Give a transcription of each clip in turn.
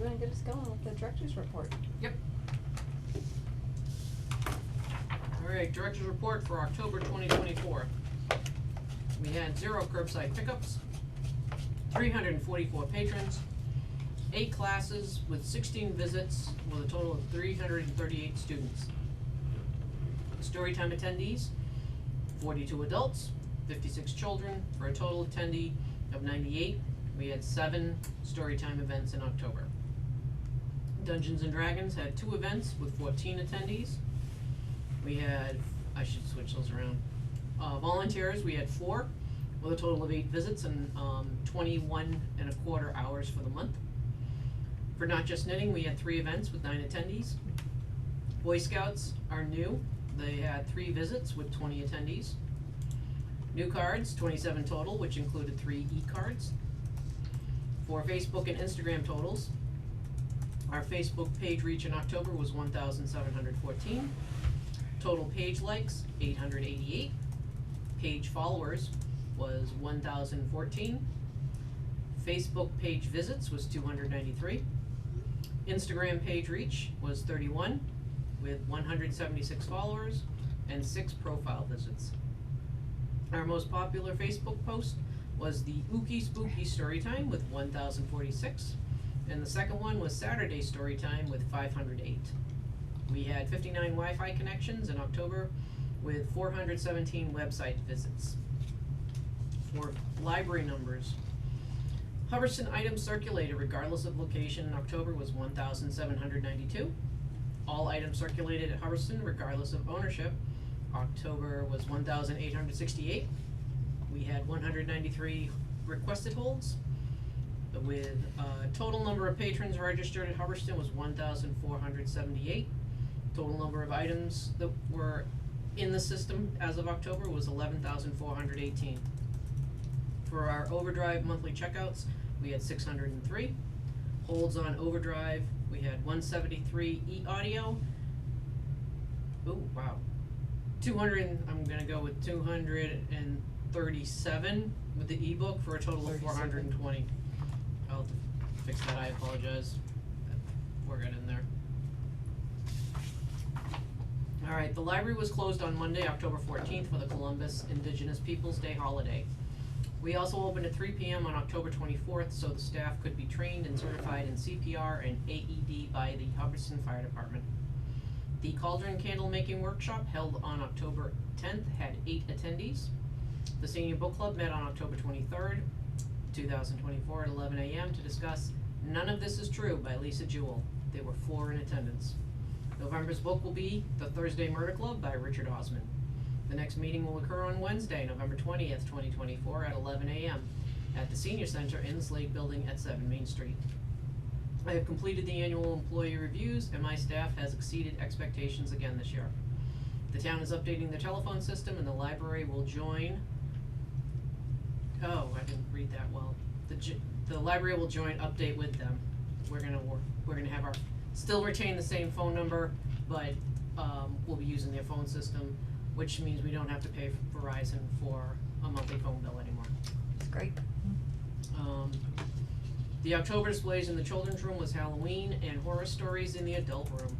you wanna get us going with the director's report? Yep. Alright, director's report for October 2024. We had 0 curbside pickups, 344 patrons, 8 classes with 16 visits with a total of 338 students. Storytime attendees, 42 adults, 56 children, for a total attendee of 98. We had 7 Storytime events in October. Dungeons and Dragons had 2 events with 14 attendees. We had, I should switch those around. Volunteers, we had 4 with a total of 8 visits and 21.25 hours for the month. For Not Just Knitting, we had 3 events with 9 attendees. Boy Scouts are new. They had 3 visits with 20 attendees. New cards, 27 total, which included 3 e-cards. For Facebook and Instagram totals, our Facebook page reach in October was 1,714. Total page likes, 888. Page followers was 1,014. Facebook page visits was 293. Instagram page reach was 31, with 176 followers and 6 profile visits. Our most popular Facebook post was the Ookie Spooky Storytime with 1,046, and the second one was Saturday Storytime with 508. We had 59 Wi-Fi connections in October with 417 website visits. For library numbers, Hubbardston items circulated regardless of location in October was 1,792. All items circulated at Hubbardston regardless of ownership, October was 1,868. We had 193 requested holds, with total number of patrons registered at Hubbardston was 1,478. Total number of items that were in the system as of October was 11,418. For our Overdrive monthly checkouts, we had 603. Holds on Overdrive, we had 173 e-audio. Ooh, wow. 200, I'm gonna go with 237 with the ebook for a total of 420. I'll have to fix that, I apologize. We're good in there. Alright, the library was closed on Monday, October 14th for the Columbus Indigenous Peoples' Day holiday. We also opened at 3 p.m. on October 24th so the staff could be trained and certified in CPR and AED by the Hubbardston Fire Department. The Cauldron Candle Making Workshop held on October 10th had 8 attendees. The Senior Book Club met on October 23rd, 2024 at 11 a.m. to discuss None of This Is True by Lisa Jewell. There were 4 in attendance. November's book will be The Thursday Murder Club by Richard Osman. The next meeting will occur on Wednesday, November 20th, 2024 at 11 a.m. at the Senior Center in the Slade Building at 7 Main Street. I have completed the annual employee reviews and my staff has exceeded expectations again this year. The town is updating the telephone system and the library will join. Oh, I didn't read that well. The library will join update with them. We're gonna have our, still retain the same phone number, but we'll be using their phone system, which means we don't have to pay Verizon for a monthly phone bill anymore. That's great. The October displays in the children's room was Halloween and horror stories in the adult room.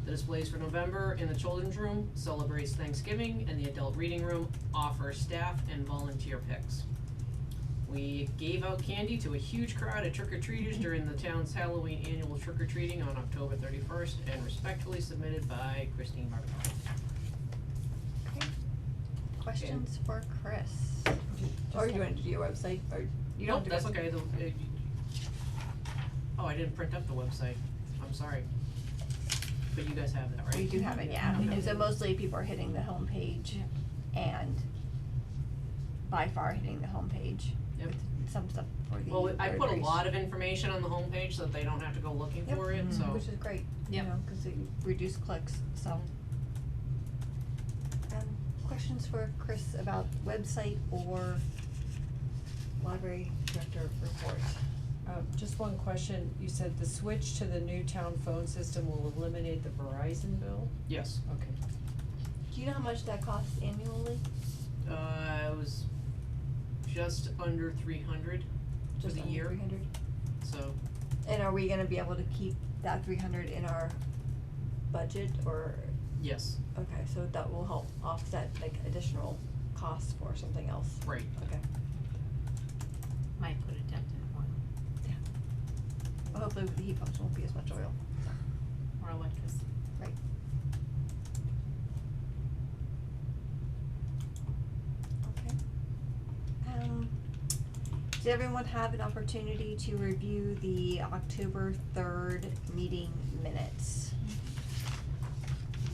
The displays for November in the children's room celebrates Thanksgiving, and the adult reading room offers staff and volunteer picks. We gave out candy to a huge crowd of trick-or-treaters during the town's Halloween annual trick-or-treating on October 31st, and respectfully submitted by Christine Barbato. Okay. Questions for Chris? Or do you want to do your website, or you don't? Nope, that's okay. Oh, I didn't print up the website. I'm sorry. But you guys have that, right? We do have it, yeah. Okay. And so mostly people are hitting the home page, and by far hitting the home page. Yep. With some stuff for the. Well, I put a libraries. lot of information on the home page so that they don't have to go looking Yep. for it, so. Which is great, you Yep. know, cause it reduced clicks, so. Questions for Chris about website or library director report? Just one question, you said the switch to the new town phone system will eliminate the Verizon bill? Yes. Okay. Do you know how much that costs annually? It was just under 300 for Just the under year, 300? so. And are we gonna be able to keep that 300 in our budget, or, Yes, okay, so that will help offset like additional costs for something else? right. Okay. Might put a dent in oil Well, hopefully with the heat pumps won't be as much oil, so, or electricity. right. Okay. Did everyone have an opportunity to review the October 3rd meeting minutes?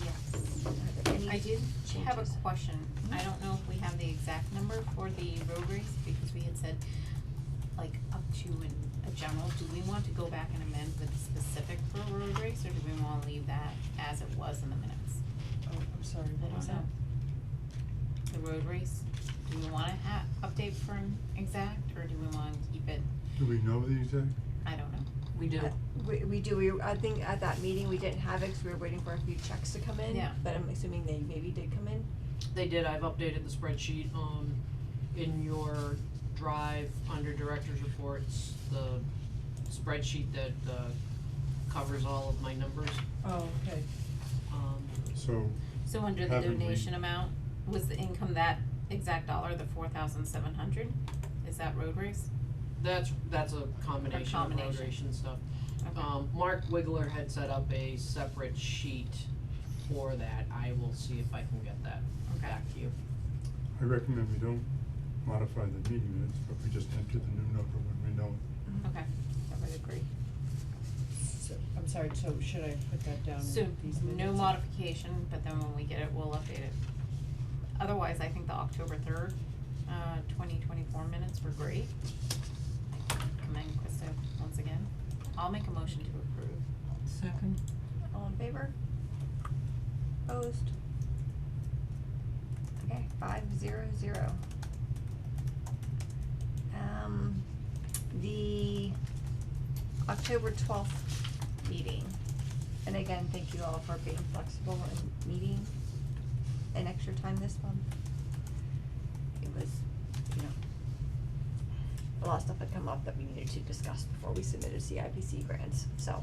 Yes. Are there any I did have a changes? question. I don't know if we have the exact number for the road race, because we had said like up to a general. Do we want to go back and amend with specific for a road race, or do we wanna leave that as it was in the minutes? Oh, I'm sorry, I what was don't that? know. The road race, do we wanna update for an exact, or do we wanna keep it, Do we know the exact? I don't know. We do. We do, I think at that meeting, we didn't have it, 'cause we were waiting for a few checks to come in. Yeah. But I'm assuming they maybe did come in. They did, I've updated the spreadsheet, in your drive, under director's reports, the spreadsheet that, covers all of my numbers, Oh, okay. So, So under the Haven't we- donation amount, was the income that exact dollar, the 4,700? Is that road race? that's a combination of road combination. race and stuff. Okay. Mark Wiggler had set up a separate sheet for that, I will see if I can get that Okay. back to you. I recommend we don't modify the meeting minutes, but we just enter the new number when we know it. Okay, I would agree. So, I'm sorry, so should I put that down So, in these minutes? no modification, but then when we get it, we'll update it. Otherwise, I think the October 3rd, 2024 minutes were great. I commend Krista once again. I'll make a motion to approve. Second. All in favor? Opposed? Okay, 500. The October 12th meeting, and again, thank you all for being flexible and meeting an extra time this month. It was, you know, a lot of stuff had come up that we needed to discuss before we submitted CIPC grants, so.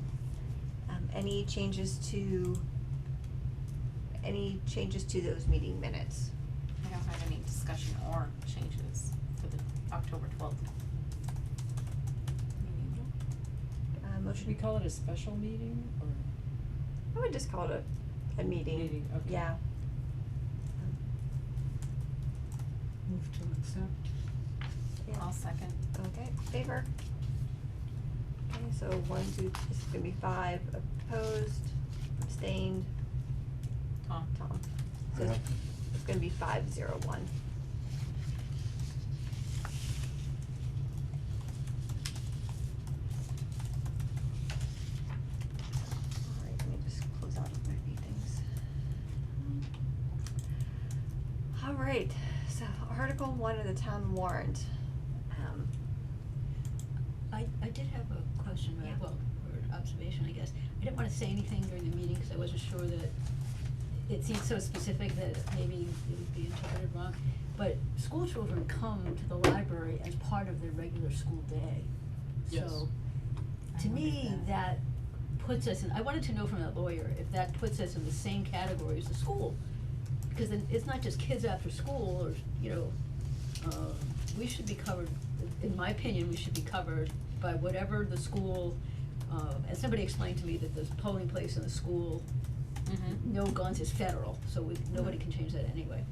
Any changes to those meeting minutes? I don't have any discussion or changes for the October 12th meeting. Should Motion, we call it a special meeting, or? I would just call it a meeting. Meeting, okay. Yeah. Move to accept. Yeah. I'll second. Okay, favor? Okay, so 1, 2, this is gonna be 5 opposed, abstained, Tom. Tom. I So have, it's gonna be 501. Alright, let me just close out my few things. Alright, so Article 1 of the town warrant. I did have a question, Yeah. well, or an observation, I guess. I didn't wanna say anything during the meeting, cause I wasn't sure that it seemed so specific that maybe it would be interpreted wrong. But school children come to the library as part of their regular school day. Yes. So, I to wondered me, that. that puts us in, I wanted to know from that lawyer if that puts us in the same category as the school. Because then it's not just kids after school, or, you know, we should be covered, in my opinion, we should be covered by whatever the school, and somebody explained to me that the polling place in the school, Mm-hmm. no guns is federal, so nobody can change that anyway.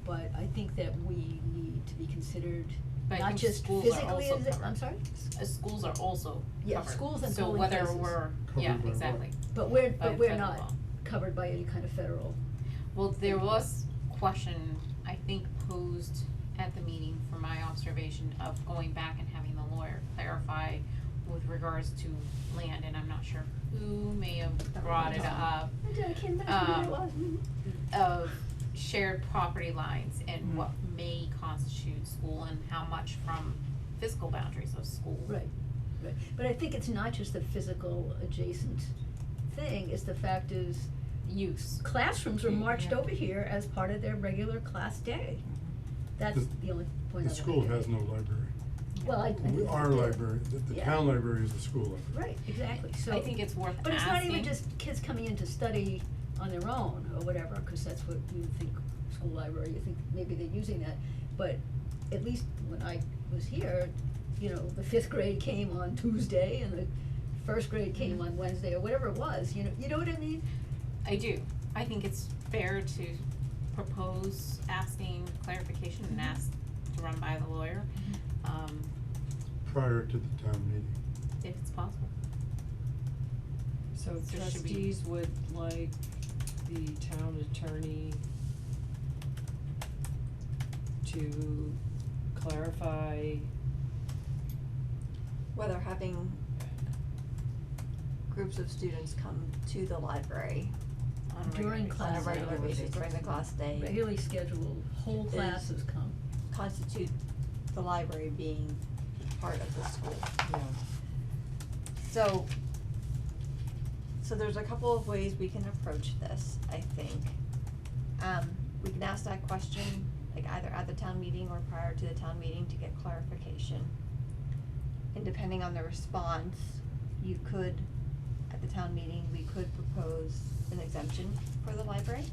But I think that we need to be considered But I not think just schools are physically also as, covered. I'm sorry? Schools are also Yeah, covered. schools and So polling whether places. we're, Covered yeah, by what? exactly. But By we're federal not law. covered by any kind of federal. Well, there was question, I think, posed at the meeting from my observation of going back and having the lawyer clarify with regards to land, and I'm not sure who may have brought it up, I can't remember who it was. of shared property lines and what may constitute school and how much from physical boundaries of school. Right, right, but I think it's not just the physical adjacent thing, it's the fact is Use. classrooms are marched over here as part of their regular class day. That's The- the only point I the wanna school make. has no library. Well, I think Our it- library, the yeah. town library is the school library. Right, exactly, so. I think it's worth But it's not even asking. just kids coming in to study on their own or whatever, cause that's what you think, school library, you think maybe they're using that. But at least when I was here, you know, the 5th grade came on Tuesday and the 1st grade came on Wednesday or whatever it was, you know what I mean? I do. I think it's fair to propose asking clarification and ask to run by the lawyer, Prior to the town meeting. if it's possible. So So should we- trustees would like the town attorney to clarify, Whether having groups of students come to the library On a regular During basis. on a class regular hours. basis during the class day Regularly scheduled, whole Is- classes come. constitute the library being part of the school. yeah, So there's a couple of ways we can approach this, I think. We can ask that question, like either at the town meeting or prior to the town meeting to get clarification. And depending on the response, you could, at the town meeting, we could propose an exemption for the library,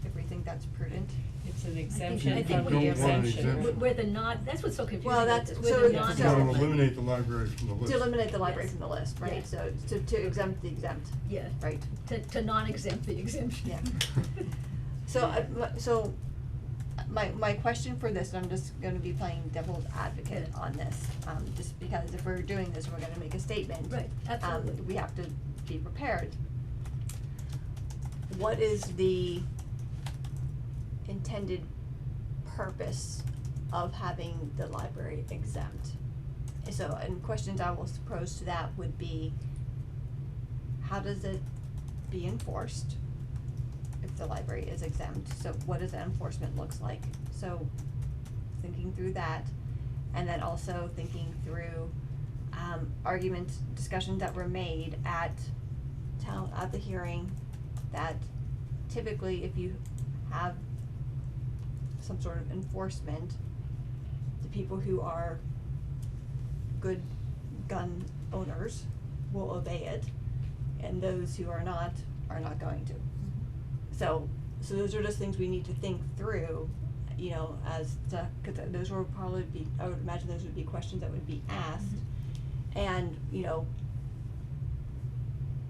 if we think that's prudent. it's an I exemption think from we the don't want an exemption. exemption. Where the not, that's what's so confusing Well, about that's- this, so where the it's- not. so- That'll eliminate the library from the list. To eliminate the library Yes. from the list, right, Yeah. so to exempt the exempt, Yeah, right? to non-exempt the exemption. Yeah. So my question for this, and I'm just gonna be playing devil's advocate Yeah. on this, just because if we're doing this, we're gonna make a statement. Right, absolutely. We have to be prepared. What is the intended purpose of having the library exempt? So, and questions I will pose to that would be, how does it be enforced if the library is exempt? So what does the enforcement looks like? So thinking through that, and then also thinking through, arguments, discussions that were made at the hearing, that typically if you have some sort of enforcement, the people who are good gun owners will obey it, and those who are not going to. So those are just things we need to think through, you know, as to, cause those will probably be, I would imagine those would be questions that would be asked. And, you know,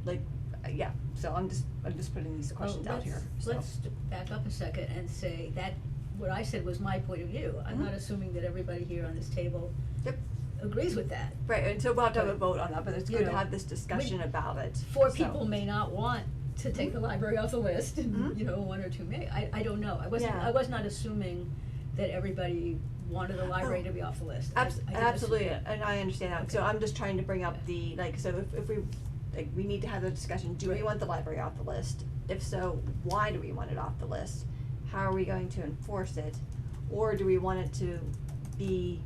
like, yeah, so I'm just putting these questions out here, so. Let's back up a second and say that, what I said was my point of view. I'm not assuming that everybody here on this table Yep. agrees with that. Right, and so we'll have to have a But, vote on that, but it's you good to know, have this discussion about it. Four so. people may not want to take the library off the list, and, Mhm. you know, one or two may. I don't know. I Yeah. was not assuming that everybody wanted the library to be off the list. I didn't assume Absolutely, that. and I understand that, so Okay. I'm just trying to bring up the, like, so if we, like, we need to have the discussion, do we Right. want the library off the list? If so, why do we want it off the list? How are we going to enforce it? Or do we want it to be,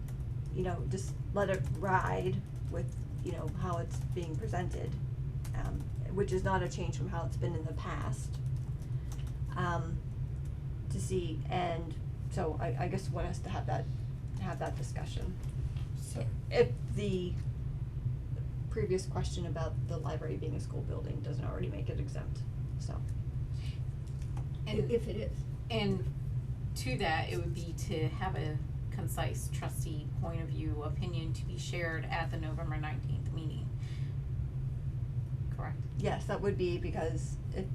you know, just let it ride with, you know, how it's being presented? Which is not a change from how it's been in the past. To see, and so I guess want us to have that discussion. So, If the previous question about the library being a school building doesn't already make it exempt, so. And If it is. And to that, it would be to have a concise trustee point of view, opinion to be shared at the November 19th meeting. Correct? Yes, that would be, because if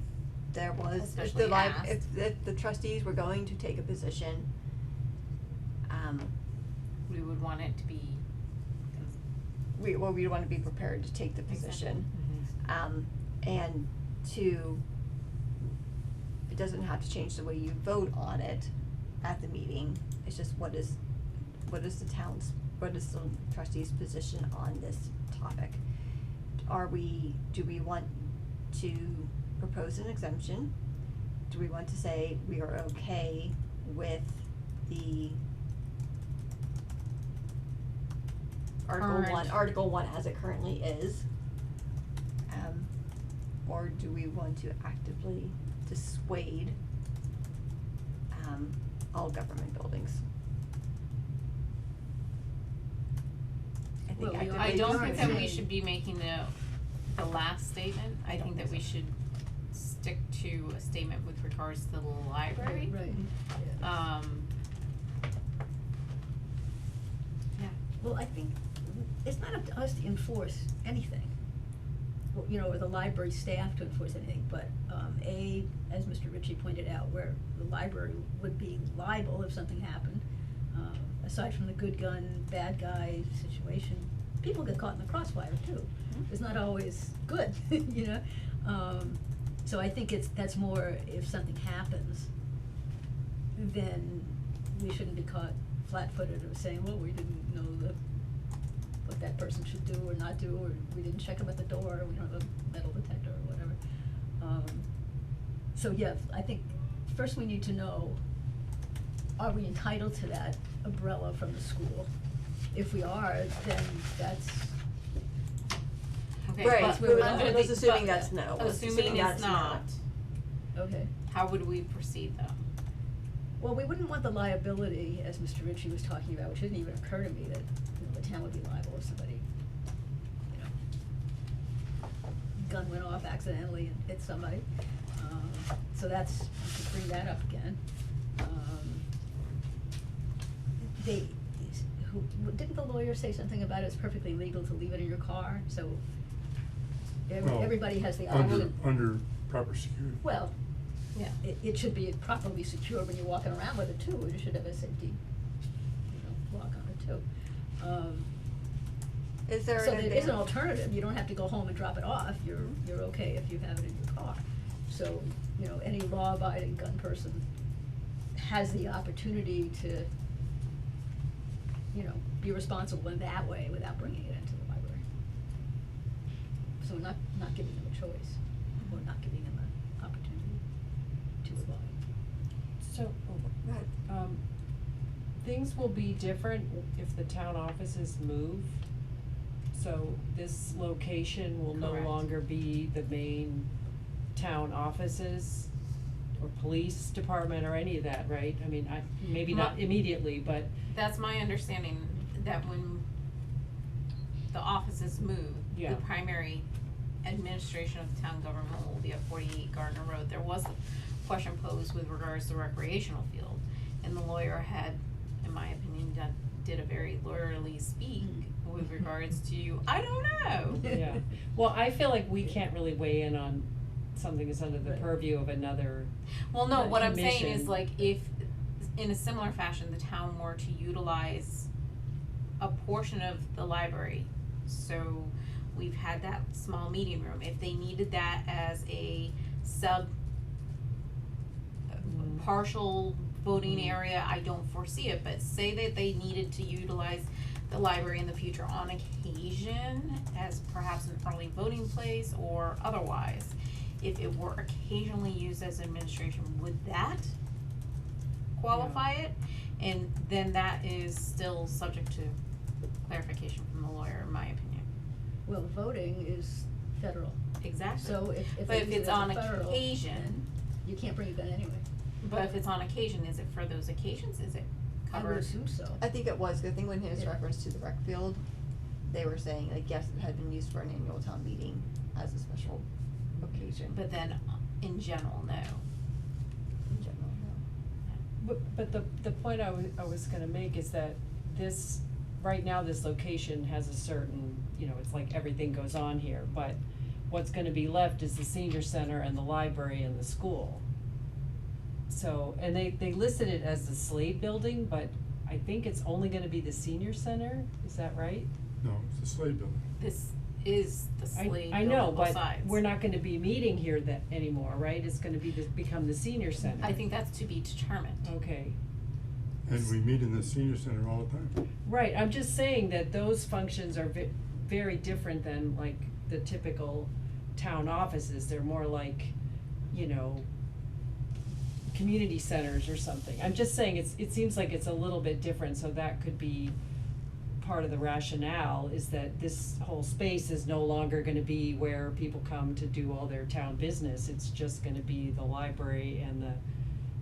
there was, if Especially the asked. if the trustees were going to take a position, We would want it to be, we wanna be prepared to take the position. mhm. And two, it doesn't have to change the way you vote on it at the meeting, it's just what is the trustees' position on this topic? Do we want to propose an exemption? Do we want to say we are okay with the Article one as it currently is? Or do we want to actively dissuade, all government buildings? Well, we are- I we don't are think that we saying- should be making the last statement, I think that we should stick to a statement with regards to the library. Right, yeah. Yeah. Well, I think it's not up to us to enforce anything, or, you know, or the library staff to enforce anything, but, as Mr. Ritchie pointed out, where the library would be liable if something happened, aside from the good gun, bad guy situation, people get caught in the crossfire too. It's not always good, you know? So I think that's more, if something happens, then we shouldn't be caught flat-footed of saying, well, we didn't know what that person should do or not do, or we didn't check them at the door, or we don't have a metal detector or whatever. So yeah, I think first we need to know, are we entitled to that umbrella from the school? If we are, then that's, Okay, Right, but we would- under let's the- assuming but that's no, let's assuming assuming it's that's not, okay. how would we proceed though? Well, we wouldn't want the liability, as Mr. Ritchie was talking about, which didn't even occur to me, that, you know, the town would be liable if somebody, you know, gun went off accidentally and hit somebody. So that's, we could bring that up again. Didn't the lawyer say something about it's perfectly legal to leave it in your car, so Well, everybody has the option. Under proper security. Well, Yeah. it should be properly secure when you're walking around with it too, you should have a safety, you know, lock on it too. Is there So an there is an advantage? alternative, you don't have to go home and drop it off, you're okay if you have it in your car. So, you know, any law-abiding gun person has the opportunity to, you know, be responsible in that way without bringing it into the library. So we're not giving them a choice, or not giving them an opportunity to abide. So, Go ahead. things will be different if the town offices move. So this location will no Correct. longer be the main town offices or police department or any of that, right? I mean, maybe not Ma- immediately, but That's my understanding, that when the offices move, Yeah. the primary administration of the town government will be at 48 Gardner Road. There was a question posed with regards to recreational field, and the lawyer had, in my opinion, did a very lawyerly speak with regards to, I don't know. yeah. Well, I feel like we can't really weigh in on something that's under the Right. purview of another. Well, no, what I'm saying commission. is like if, in a similar fashion, the town were to utilize a portion of the library, so we've had that small meeting room, if they needed that as a partial voting area, I don't foresee it, but say that they needed to utilize the library in the future on occasion as perhaps an early voting place or otherwise, if it were occasionally used as administration, would that qualify it? And then that is still subject to clarification from the lawyer, in my opinion. Well, voting is federal, Exactly. so if But they if use it it's as a on federal, occasion, then you can't bring a gun anyway. but if it's on occasion, is it for those occasions, is it I would covered? assume so. I think it was, 'cause I think when his Yeah. reference to the rec field, they were saying, like, yes, it had been used for an annual town meeting as a special occasion, But then, in general, no. in general, no. But the point I was gonna make is that this, right now, this location has a certain, you know, it's like everything goes on here, but what's gonna be left is the senior center and the library and the school. So, and they listed it as the Slade building, but I think it's only gonna be the senior center, is that right? No, it's the Slade building. This is the Slade I building, know, both but sides. we're not gonna be meeting here that anymore, right? It's gonna be become the senior center. I think that's to be determined. Okay. And we meet in the senior center all the time. Right, I'm just saying that those functions are very different than like the typical town offices, they're more like, you know, community centers or something. I'm just saying it seems like it's a little bit different, so that could be part of the rationale, is that this whole space is no longer gonna be where people come to do all their town business, it's just gonna be the library and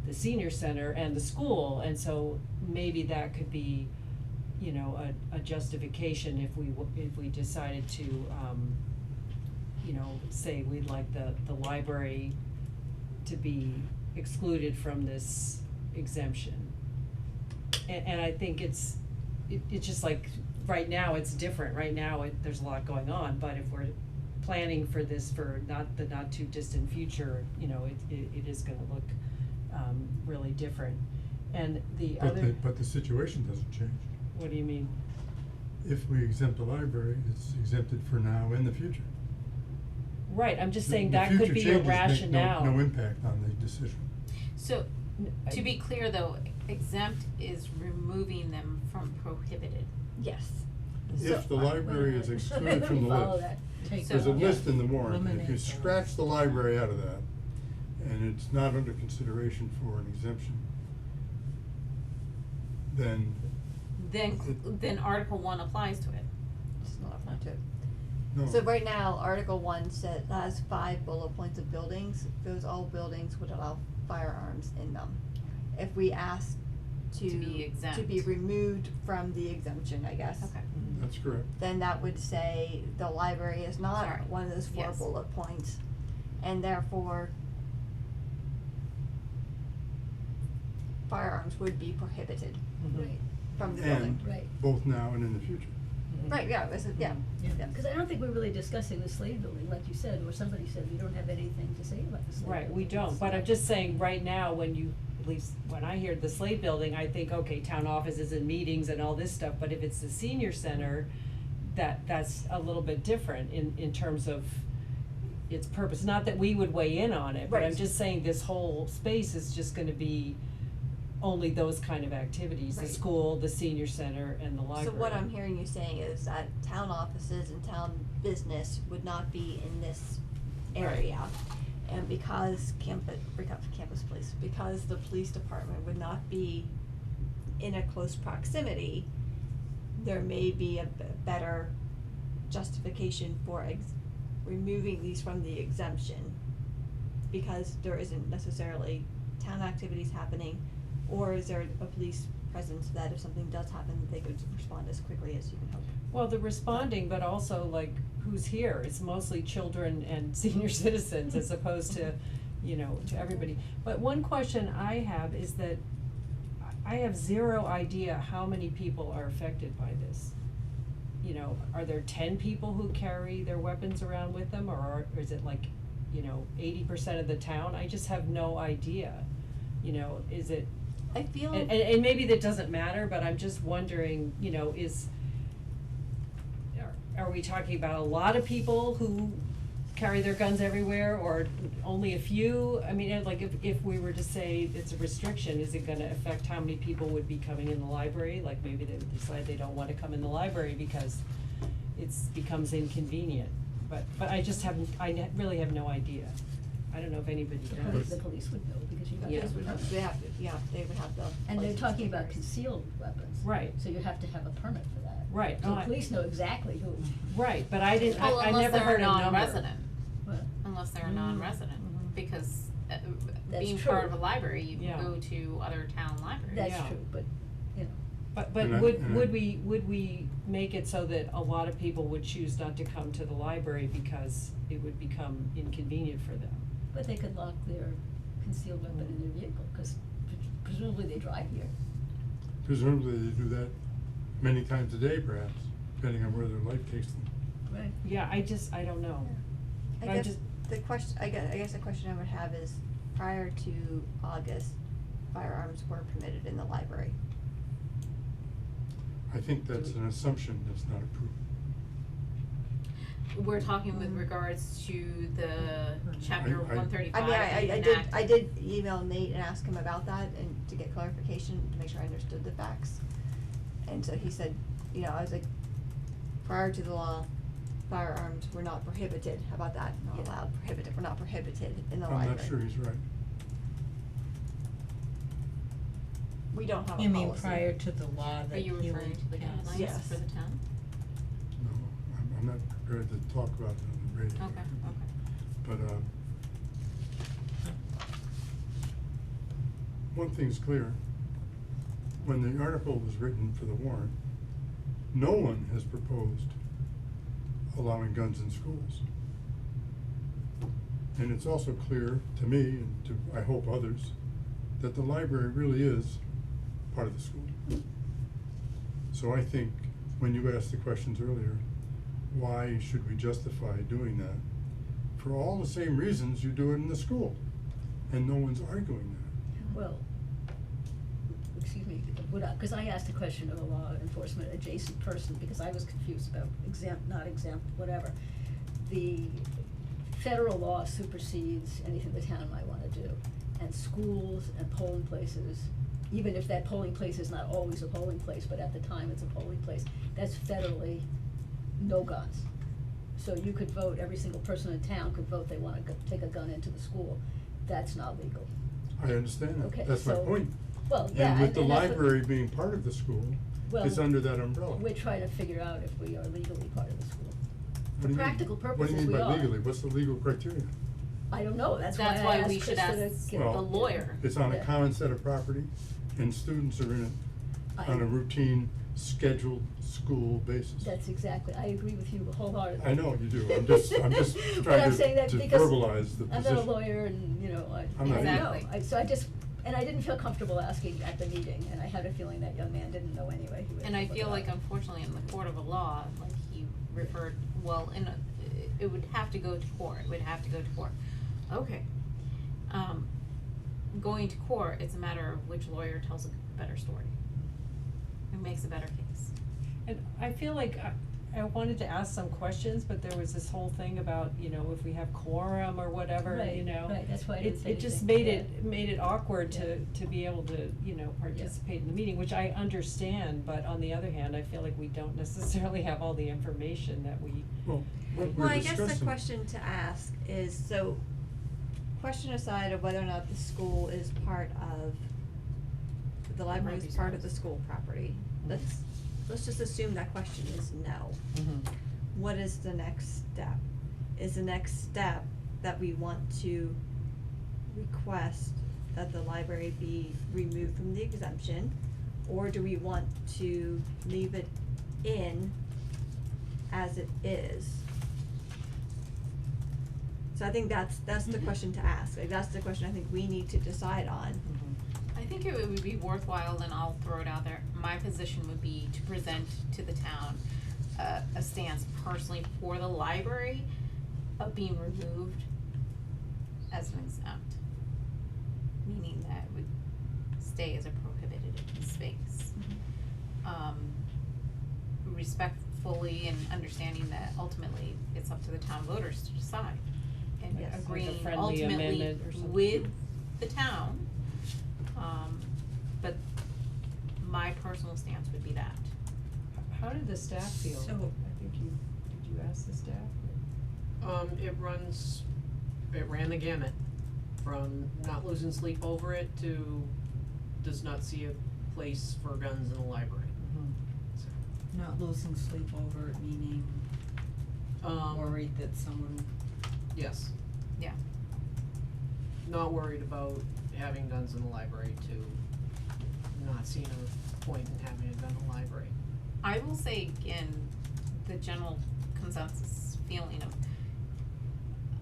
the senior center and the school, and so maybe that could be, you know, a justification if we decided to, you know, say we'd like the library to be excluded from this exemption. And I think it's just like, right now it's different, right now there's a lot going on, but if we're planning for this for the not too distant future, you know, it is gonna look, really different. And the other. But the situation doesn't change. What do you mean? If we exempt the library, it's exempted for now and the future. Right, I'm just The- saying the that could future be a changes make rationale. no impact on the decision. So, to be clear though, exempt is removing them from prohibited. Yes. If the library is excluded from the Follow list, that. Take there's a that. list in the warrant, and if Eliminate you the scratch the library out of that, and it's not under consideration for an exemption, then, Then Article 1 applies to it. It's not applying to it. no. So right now, Article 1 has 5 bullet points of buildings. Those all buildings would allow firearms in them. If we ask to be exempt. removed from the exemption, I guess. Okay. That's correct. Then that would say the library is not Sorry. one of those 4 Yes. bullet points, and therefore firearms would be prohibited Right, from the building. And right. both now and in the future. Right, yeah, this is, yeah, Yeah, yeah. cause I don't think we're really discussing the Slade Building, like you said, or somebody said, we don't have anything to say about the Slade Building. Right, we don't, but I'm just saying, right now, at least when I hear the Slade Building, I think, okay, town offices and meetings and all this stuff, but if it's the senior center, that's a little bit different in terms of its purpose, not that we would weigh in on it, but I'm Right. just saying this whole space is just gonna be only those kind of activities, the Right. school, the senior center, and the library. So what I'm hearing you saying is that town offices and town business would not be in this area. And because campus police, because the police department would not be in a close proximity, there may be a better justification for removing these from the exemption. Because there isn't necessarily town activities happening, or is there a police presence that if something does happen, they could respond as quickly as you can hope. Well, the responding, but also like, who's here? It's mostly children and senior citizens as opposed to, you know, to everybody. But one question I have is that I have zero idea how many people are affected by this. You know, are there 10 people who carry their weapons around with them, or is it like, you know, 80% of the town? I just have no idea. You know, is it, I feel. and maybe that doesn't matter, but I'm just wondering, you know, are we talking about a lot of people who carry their guns everywhere, or only a few? I mean, like, if we were to say it's a restriction, is it gonna affect how many people would be coming in the library? Like, maybe they would decide they don't wanna come in the library because becomes inconvenient. But I just really have no idea. I don't know if anybody does. The police would know, because you got. Yeah. They would have the. And they're license talking about numbers. concealed weapons. Right. So you have to have a permit for that. Right. So Oh, the police know exactly who. Right, but I didn't, Well, I never heard a number. unless they're a non-resident, What? unless they're a non-resident, because That's being part true. of a library, you Yeah. can go to other town libraries. That's Yeah. true, but, you know, But And I- would and I- would we make it so that a lot of people would choose not to come to the library because it would become inconvenient for them? but they could lock their concealed weapon in their vehicle, cause presumably they drive here. Presumably they do that many times a day perhaps, depending on where their life takes them. Right. Yeah, I don't know. I I'm guess just- the question, I guess the question I would have is, prior to August, firearms were permitted in the library. I think that's an assumption that's not approved. We're talking with regards to the chapter I- 135 I mean, being I enacted. did email Nate and ask him about that and to get clarification, to make sure I understood the facts. And so he said, you know, I was like, prior to the law, firearms were not prohibited, how about that? Not Yeah. allowed, prohibited, were not prohibited in the library. I'm not sure he's right. We don't have a policy. You mean prior to the law Are that you Healy referring to the passed? guidelines Yes. for the town? No, I'm not prepared to talk about it on the radio. Okay, okay. But, one thing's clear, when the article was written for the warrant, no one has proposed allowing guns in schools. And it's also clear to me, and to, I hope, others, that the library really is part of the school. So I think, when you asked the questions earlier, why should we justify doing that? For all the same reasons you do it in the school, and no one's arguing that. Well, excuse me, cause I asked a question of a law enforcement adjacent person, because I was confused about not exempt, whatever. The federal law supersedes anything the town might wanna do, and schools and polling places, even if that polling place is not always a polling place, but at the time it's a polling place, that's federally no guns. So you could vote, every single person in town could vote they wanna take a gun into the school, that's not legal. I understand that, Okay, that's my so- point. Well, yeah, And with the and that's what- library being part of the school, Well, it's under that umbrella. We're trying to figure out if we are legally part of the school. What do For you mean? practical What do purposes, you we mean by are. legally? What's the legal criteria? I don't know, that's why That's I why asked we should Krista to ask get- the Well, lawyer. It's on a Yeah. common set of property, and students are in it on a I- routine, scheduled school basis. That's exactly, I agree with you wholeheartedly. I know you do, I'm just But trying I'm to saying that to because verbalize the I'm position. not a lawyer and, you know, I'm not I know, either. so I just, and I didn't feel comfortable asking at the meeting, and I had a feeling that young man didn't know anyway, he would And I look it feel up. like unfortunately in the court of a law, like he referred, well, it would have to go to court, it would have to go to court. Okay. Going to court, it's a matter of which lawyer tells a better story. Who makes a better case. And I feel like I wanted to ask some questions, but there was this whole thing about, you know, if we have quorum or whatever, Right, you know. right, that's why I didn't say It just anything, made it awkward Yeah. to be able to, you know, participate in the meeting, which I understand, but on the other hand, I feel like we don't necessarily have all the information that we. Well, what Well, we're I guess the discussing- question to ask is, so, question aside of whether or not the school is part of, the library be is part of the schools. school property, let's just assume that question is no. What is the next step? Is the next step that we want to request that the library be removed from the exemption? Or do we want to leave it in as it is? So I think that's the question to ask, like, that's the question I think we need to decide on. I think it would be worthwhile, and I'll throw it out there, my position would be to present to the town a stance personally for the library of being removed as an exempt. Meaning that it would stay as a prohibited space. Respectfully and understanding that ultimately it's up to the town voters to decide. And Yes. Like a agreeing friendly ultimately amendment or something. with the town. But my personal stance would be that. How did the staff feel? So- I think did you ask the staff? It ran the gamut, from not losing sleep over it to does not see a place for guns in the library. So, Not losing sleep over it, meaning worried that someone, Yes, Yeah. not worried about having guns in the library to not seeing a point in having a gun in the library. I will say again, the general consensus feeling of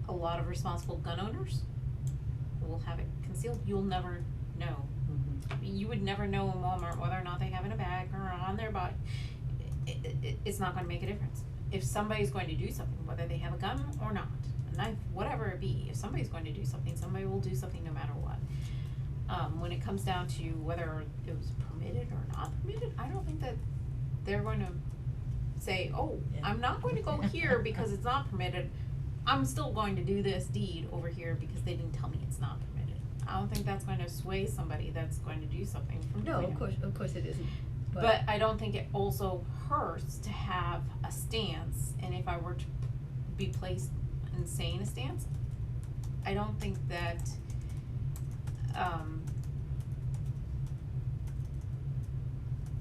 a lot of responsible gun owners will have it concealed. You'll never know. You would never know in Walmart whether or not they have it in a bag or on their body. It's not gonna make a difference. If somebody's going to do something, whether they have a gun or not, a knife, whatever it be, if somebody's going to do something, somebody will do something no matter what. When it comes down to whether it was permitted or not permitted, I don't think that they're going to say, oh, Yeah. I'm not going to go here because it's not permitted. I'm still going to do this deed over here because they didn't tell me it's not permitted. I don't think that's going to sway somebody that's going to do something from No, doing it. of course it isn't, But I don't think it also hurts to have a stance, and if I were to be placed in saying a stance, I don't think that,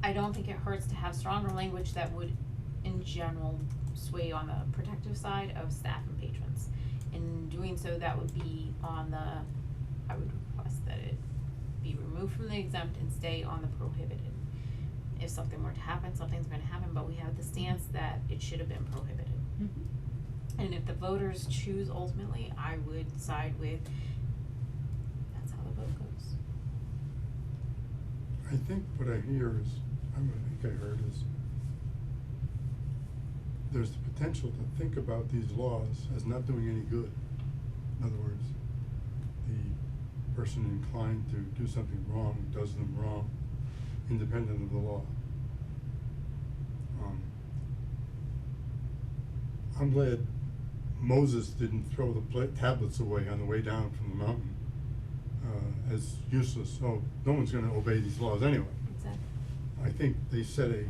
I don't think it hurts to have stronger language that would, in general, sway on the protective side of staff and patrons. In doing so, that would be on the, I would request that it be removed from the exempt and stay on the prohibited. if something were to happen, something's gonna happen, but we have the stance that it should have been prohibited. And if the voters choose ultimately, I would side with, that's how the vote goes. I think what I hear is, I think I heard is, there's the potential to think about these laws as not doing any good. In other words, the person inclined to do something wrong does them wrong, independent of the law. I'm glad Moses didn't throw the tablets away on the way down from the mountain as useless. Oh, no one's going to obey these laws anyway. Exactly. I think they set a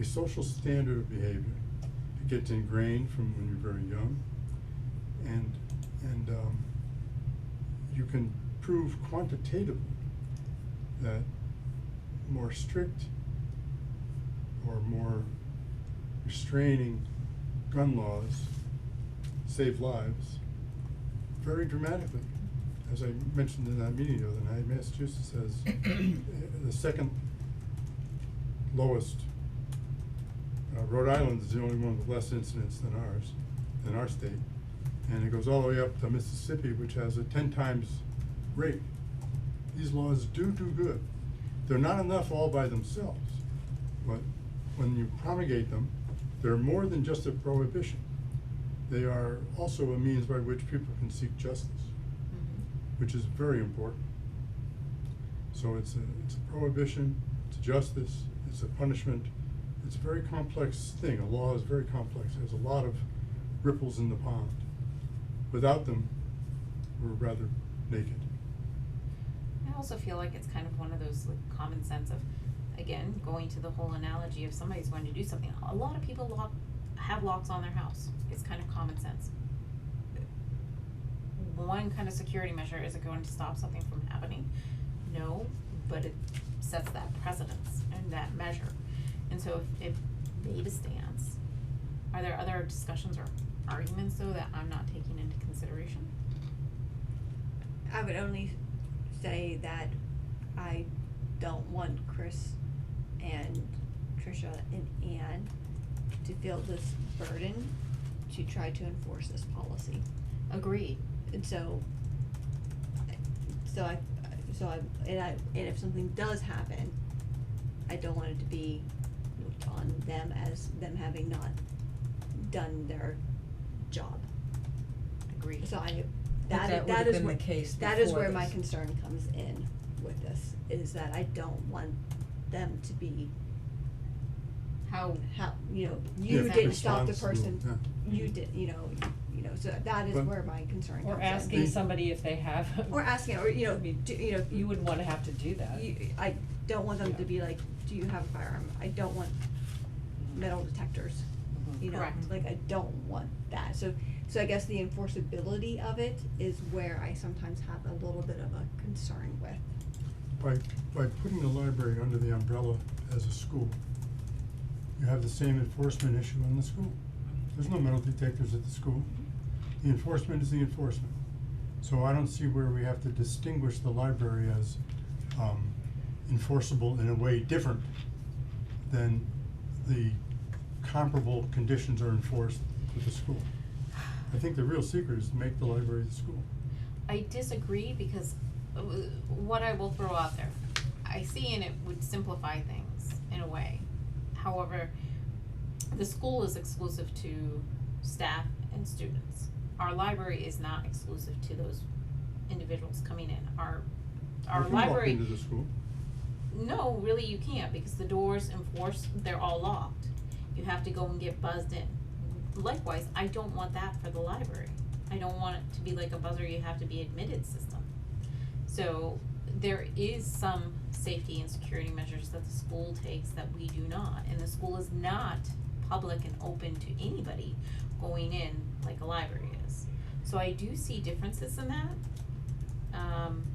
social standard of behavior. It gets ingrained from when you're very young, and you can prove quantitatively that more strict or more restraining gun laws save lives very dramatically. As I mentioned in that meeting the other night, Massachusetts has the second lowest. Rhode Island is the only one with less incidents than ours, than our state. And it goes all the way up to Mississippi, which has a 10 times rate. These laws do good. They're not enough all by themselves, but when you promulgate them, they're more than just a prohibition. They are also a means by which people can seek justice, which is very important. So it's a prohibition, it's a justice, it's a punishment. It's a very complex thing. A law is very complex. There's a lot of ripples in the pond. Without them, we're rather naked. I also feel like it's kind of one of those like common sense of, again, going to the whole analogy of somebody's going to do something. A lot of people have locks on their house. It's kind of common sense. One kind of security measure, is it going to stop something from happening? No, but it sets that precedence and that measure. And so if it made a stance, are there other discussions or arguments though that I'm not taking into consideration? I would only say that I don't want Chris and Tricia and Ann to feel this burden to try to enforce this policy. Agreed. And and if something does happen, I don't want it to be on them as them having not done their job. Agreed. So But that would have been the case that is before where my this. concern comes in with this, is that I don't want them to be, How, you Yeah, didn't stop the responsible, person, yeah. you did, so that is But- where my concern comes in. Or asking somebody if they have. Or asking, or, I mean, you wouldn't wanna have to do that. I don't want them Yeah. to be like, do you have a firearm? I don't want metal detectors, Correct. like, I don't want that. So I guess the enforceability of it is where I sometimes have a little bit of a concern with. By putting the library under the umbrella as a school, you have the same enforcement issue in the school. There's no metal detectors at the school. The enforcement is the enforcement. So I don't see where we have to distinguish the library as enforceable in a way different than the comparable conditions are enforced with the school. I think the real secret is to make the library the school. I disagree because what I will throw out there, I see and it would simplify things in a way. However, the school is exclusive to staff and students. Our library is not exclusive to those individuals coming in. Our You can library. walk into the school. No, really you can't, because the doors they're all locked. You have to go and get buzzed in. Likewise, I don't want that for the library. I don't want it to be like a buzzer, you have to be admitted system. So there is some safety and security measures that the school takes that we do not, and the school is not public and open to anybody going in like a library is. So I do see differences in that.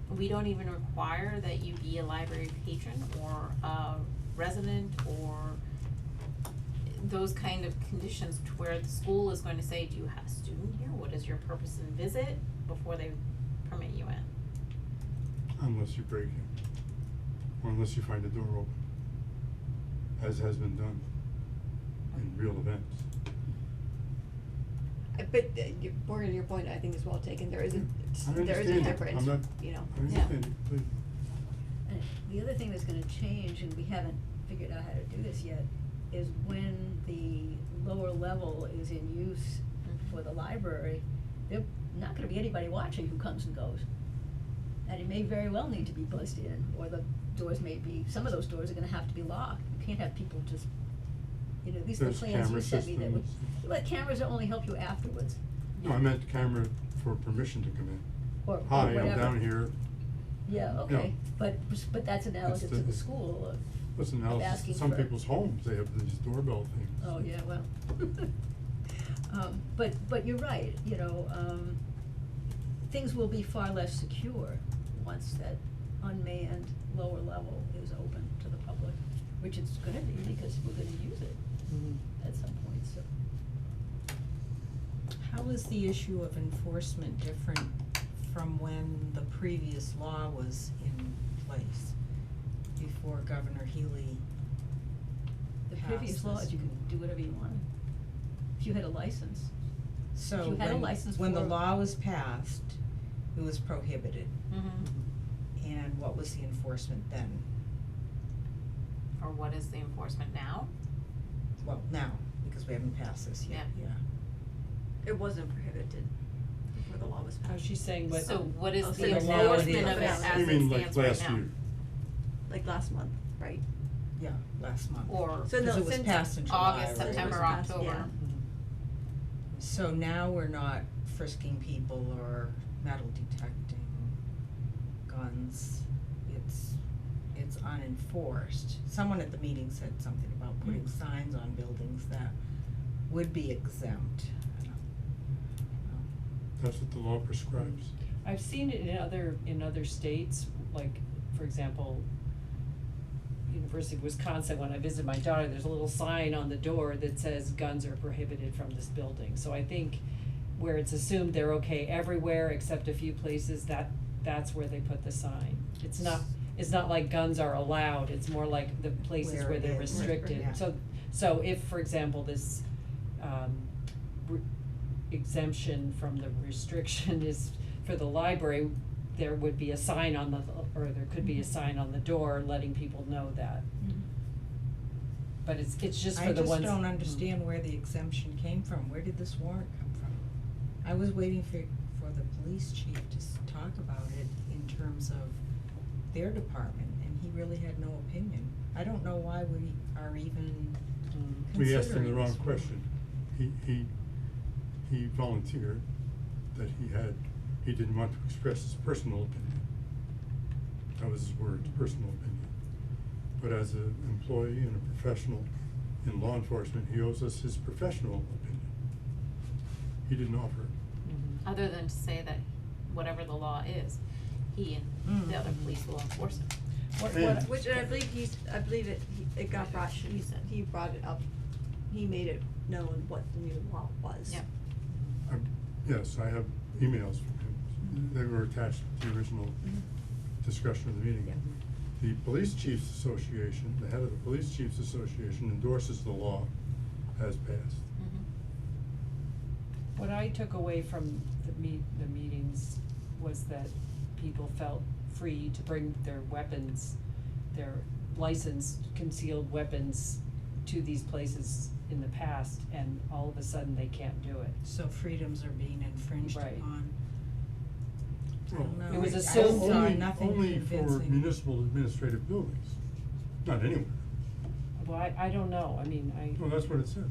We don't even require that you be a library patron or a resident or those kind of conditions to where the school is going to say, do you have a student here? What is your purpose and visit before they permit you in? Unless you break in, or unless you find a door open. as has been done in real events. But Morgan, your point I think is well taken, there is a, I there is a understand it. difference, I'm not, you know. I understand it completely. And the other thing that's gonna change, and we haven't figured out how to do this yet, is when the lower level is in use for the library, there's not gonna be anybody watching who comes and goes. And it may very well need to be buzzed in, or the doors may be, some of those doors are gonna have to be locked. You can't have people just, you know, these are the There's plans you camera sent me that would, systems. but cameras will only help you afterwards, No, I meant camera for permission to come in. or Hi, whatever. I'm down here. Yeah, okay, but that's analogous to the school, Listen, of now, asking some for- people's homes, they have these doorbell things. Oh, yeah, well. But you're right, you know, things will be far less secure once that unmanned lower level is open to the public, which it's gonna be because we're gonna use it at some point, so. How is the issue of enforcement different from when the previous law was in place, before Governor Healy The passed previous laws, this? you can do whatever you wanted, if you had a license. So you had a license when the for- law was passed, it was prohibited, Mm-hmm. and what was the enforcement then? Or what is the enforcement now? Well, now, because we haven't passed this yet, yeah. It wasn't prohibited before the law was passed. Oh, she's saying what? So what is Oh, the so the law is- enforcement of it as it You stands mean right like last now? year? Like last month, right? Yeah, last month. Or So no, Because it was since passed in July, August, right? September, It was passed, October. yeah. So now we're not frisking people or metal detecting guns, it's unenforced. Someone at the meeting said something about putting signs on buildings that would be exempt. I don't know. That's what the law prescribes. I've seen it in other states, like, for example, University of Wisconsin, when I visit my daughter, there's a little sign on the door that says guns are prohibited from this building. So I think where it's assumed they're okay everywhere except a few places, that's where they put the sign. It's not like guns are allowed, it's more like the places Where where it they're is, restricted. yeah. So if, for example, this exemption from the restriction is for the library, there would be a sign on the, or there could be a sign on the door letting people know that. But it's just for the ones. I just don't understand where the exemption came from. Where did this warrant come from? I was waiting for the police chief to talk about it in terms of their department, and he really had no opinion. I don't know why we are even We asked him the considering wrong this. question. He volunteered that he didn't want to express his personal opinion. That was his words, personal opinion. But as an employee and a professional in law enforcement, he owes us his professional opinion. He didn't offer it. Other than to say that whatever the law is, he and the other police will enforce it. And- Which I believe it got brought, he brought it up, he made it known what the new law was. Yeah. Yes, I have emails from him. They were attached to the original discussion of the meeting. Yeah. The Police Chiefs Association, the head of the Police Chiefs Association endorses the law as passed. What I took away from the meetings was that people felt free to bring their weapons, their licensed concealed weapons to these places in the past, and all of a sudden they can't do it. So freedoms are being infringed Right. upon. I Well, don't know. It was I assumed- saw Only, nothing only for convincing. municipal administrative buildings, not anywhere. Well, I don't know, I mean, Well, that's what it said.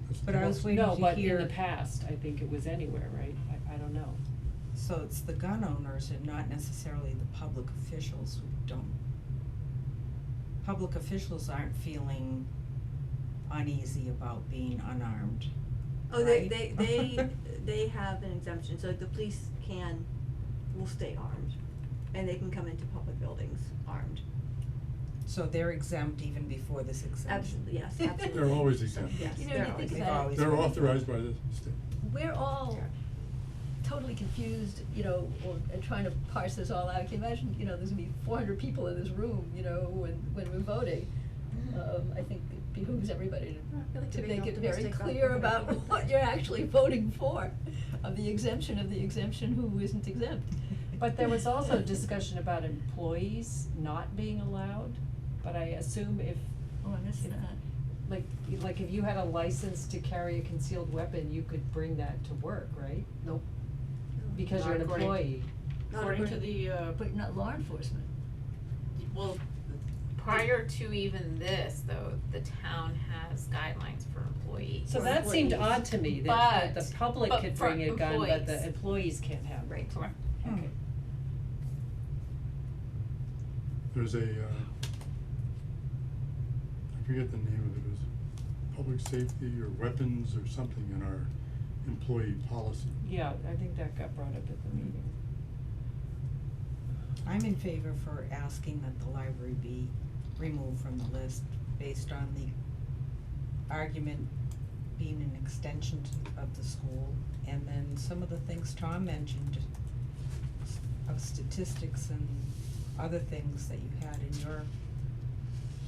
That's But the I law. was waiting no, to but in hear- the past, I think it was anywhere, right? I don't know. So it's the gun owners and not necessarily the public officials who don't. Public officials aren't feeling uneasy about being unarmed. Oh, right? they have an exemption, so the police will stay armed, and they can come into public buildings armed. So they're exempt even before this exemption? Absolutely, yes, absolutely. They're always exempt. Yes, You know, they're you always think They've about it, always They're been. authorized by the state. we're all totally confused, you know, and trying to parse this all out. Can you imagine, you know, there's gonna be 400 people in this room, you know, when we're voting. I think behooves everybody I like to to be make it very optimistic about clear the about whole thing. what you're actually voting for, of the exemption who isn't exempt. But there was also discussion about employees not being allowed, but I assume if, Oh, I missed If- that. like if you had a license to carry a concealed weapon, you could bring that to work, right? Nope. Because Not you're an according- employee. According to the, But not law enforcement. well, Prior to even this, though, the town has guidelines for employees. So For that seemed employees. odd to me, that the But- public but could for bring a gun, but the employees. employees can't have it. Right. Correct. Okay. There's a, I forget the name of it, it was public safety or weapons or something in our employee policy. Yeah, I think that got brought up at the meeting. I'm in favor for asking that the library be removed from the list based on the argument being an extension of the school, and then some of the things Tom mentioned of statistics and other things that you had in your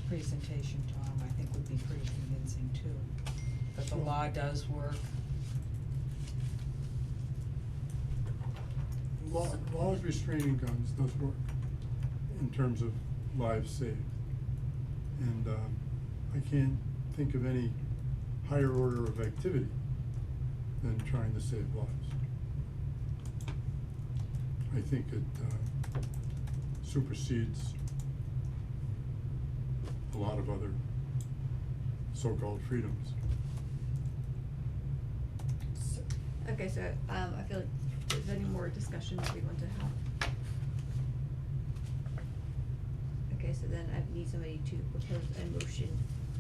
presentation, Tom, I think would be pretty convincing too, that the law does work. Laws restraining guns does work in terms of lives saved. And, I can't think of any higher order of activity than trying to save lives. I think it, supersedes a lot of other so-called freedoms. Okay, so, I feel like, is there any more discussions we want to have? Okay, so then I need somebody to propose a motion.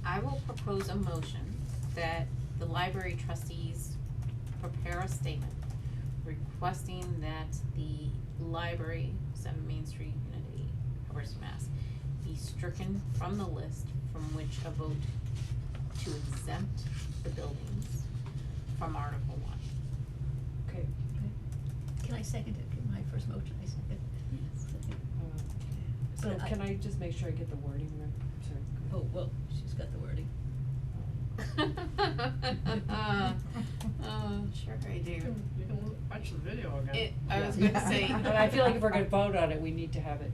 I will propose a motion that the library trustees prepare a statement requesting that the library, 7 Main Street, Unit 8, Hubbardston, Mass, be stricken from the list from which a vote to exempt the buildings from Article 1. Okay. Can I second it? My first motion, I second. So But can I just make sure I get the wording right? Sorry. go Oh, well, she's got the wording. Sure I do. you can watch the video again. I was Yeah. gonna say. Yeah. But I feel like if we're gonna vote on it, we need to have it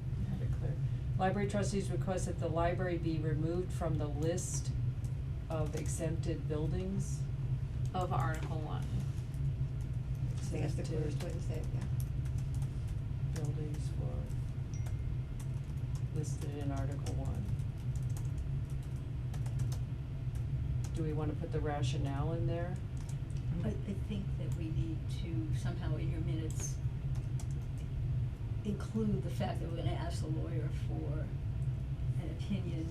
clear. Library trustees request that the library be removed from the list of exempted buildings. Of Article 1. I think that's the clearest way to say it, yeah. Buildings for, listed in Article 1. Do we wanna put the rationale in there? I think that we need to somehow in your minutes include the fact that we're gonna ask the lawyer for an opinion.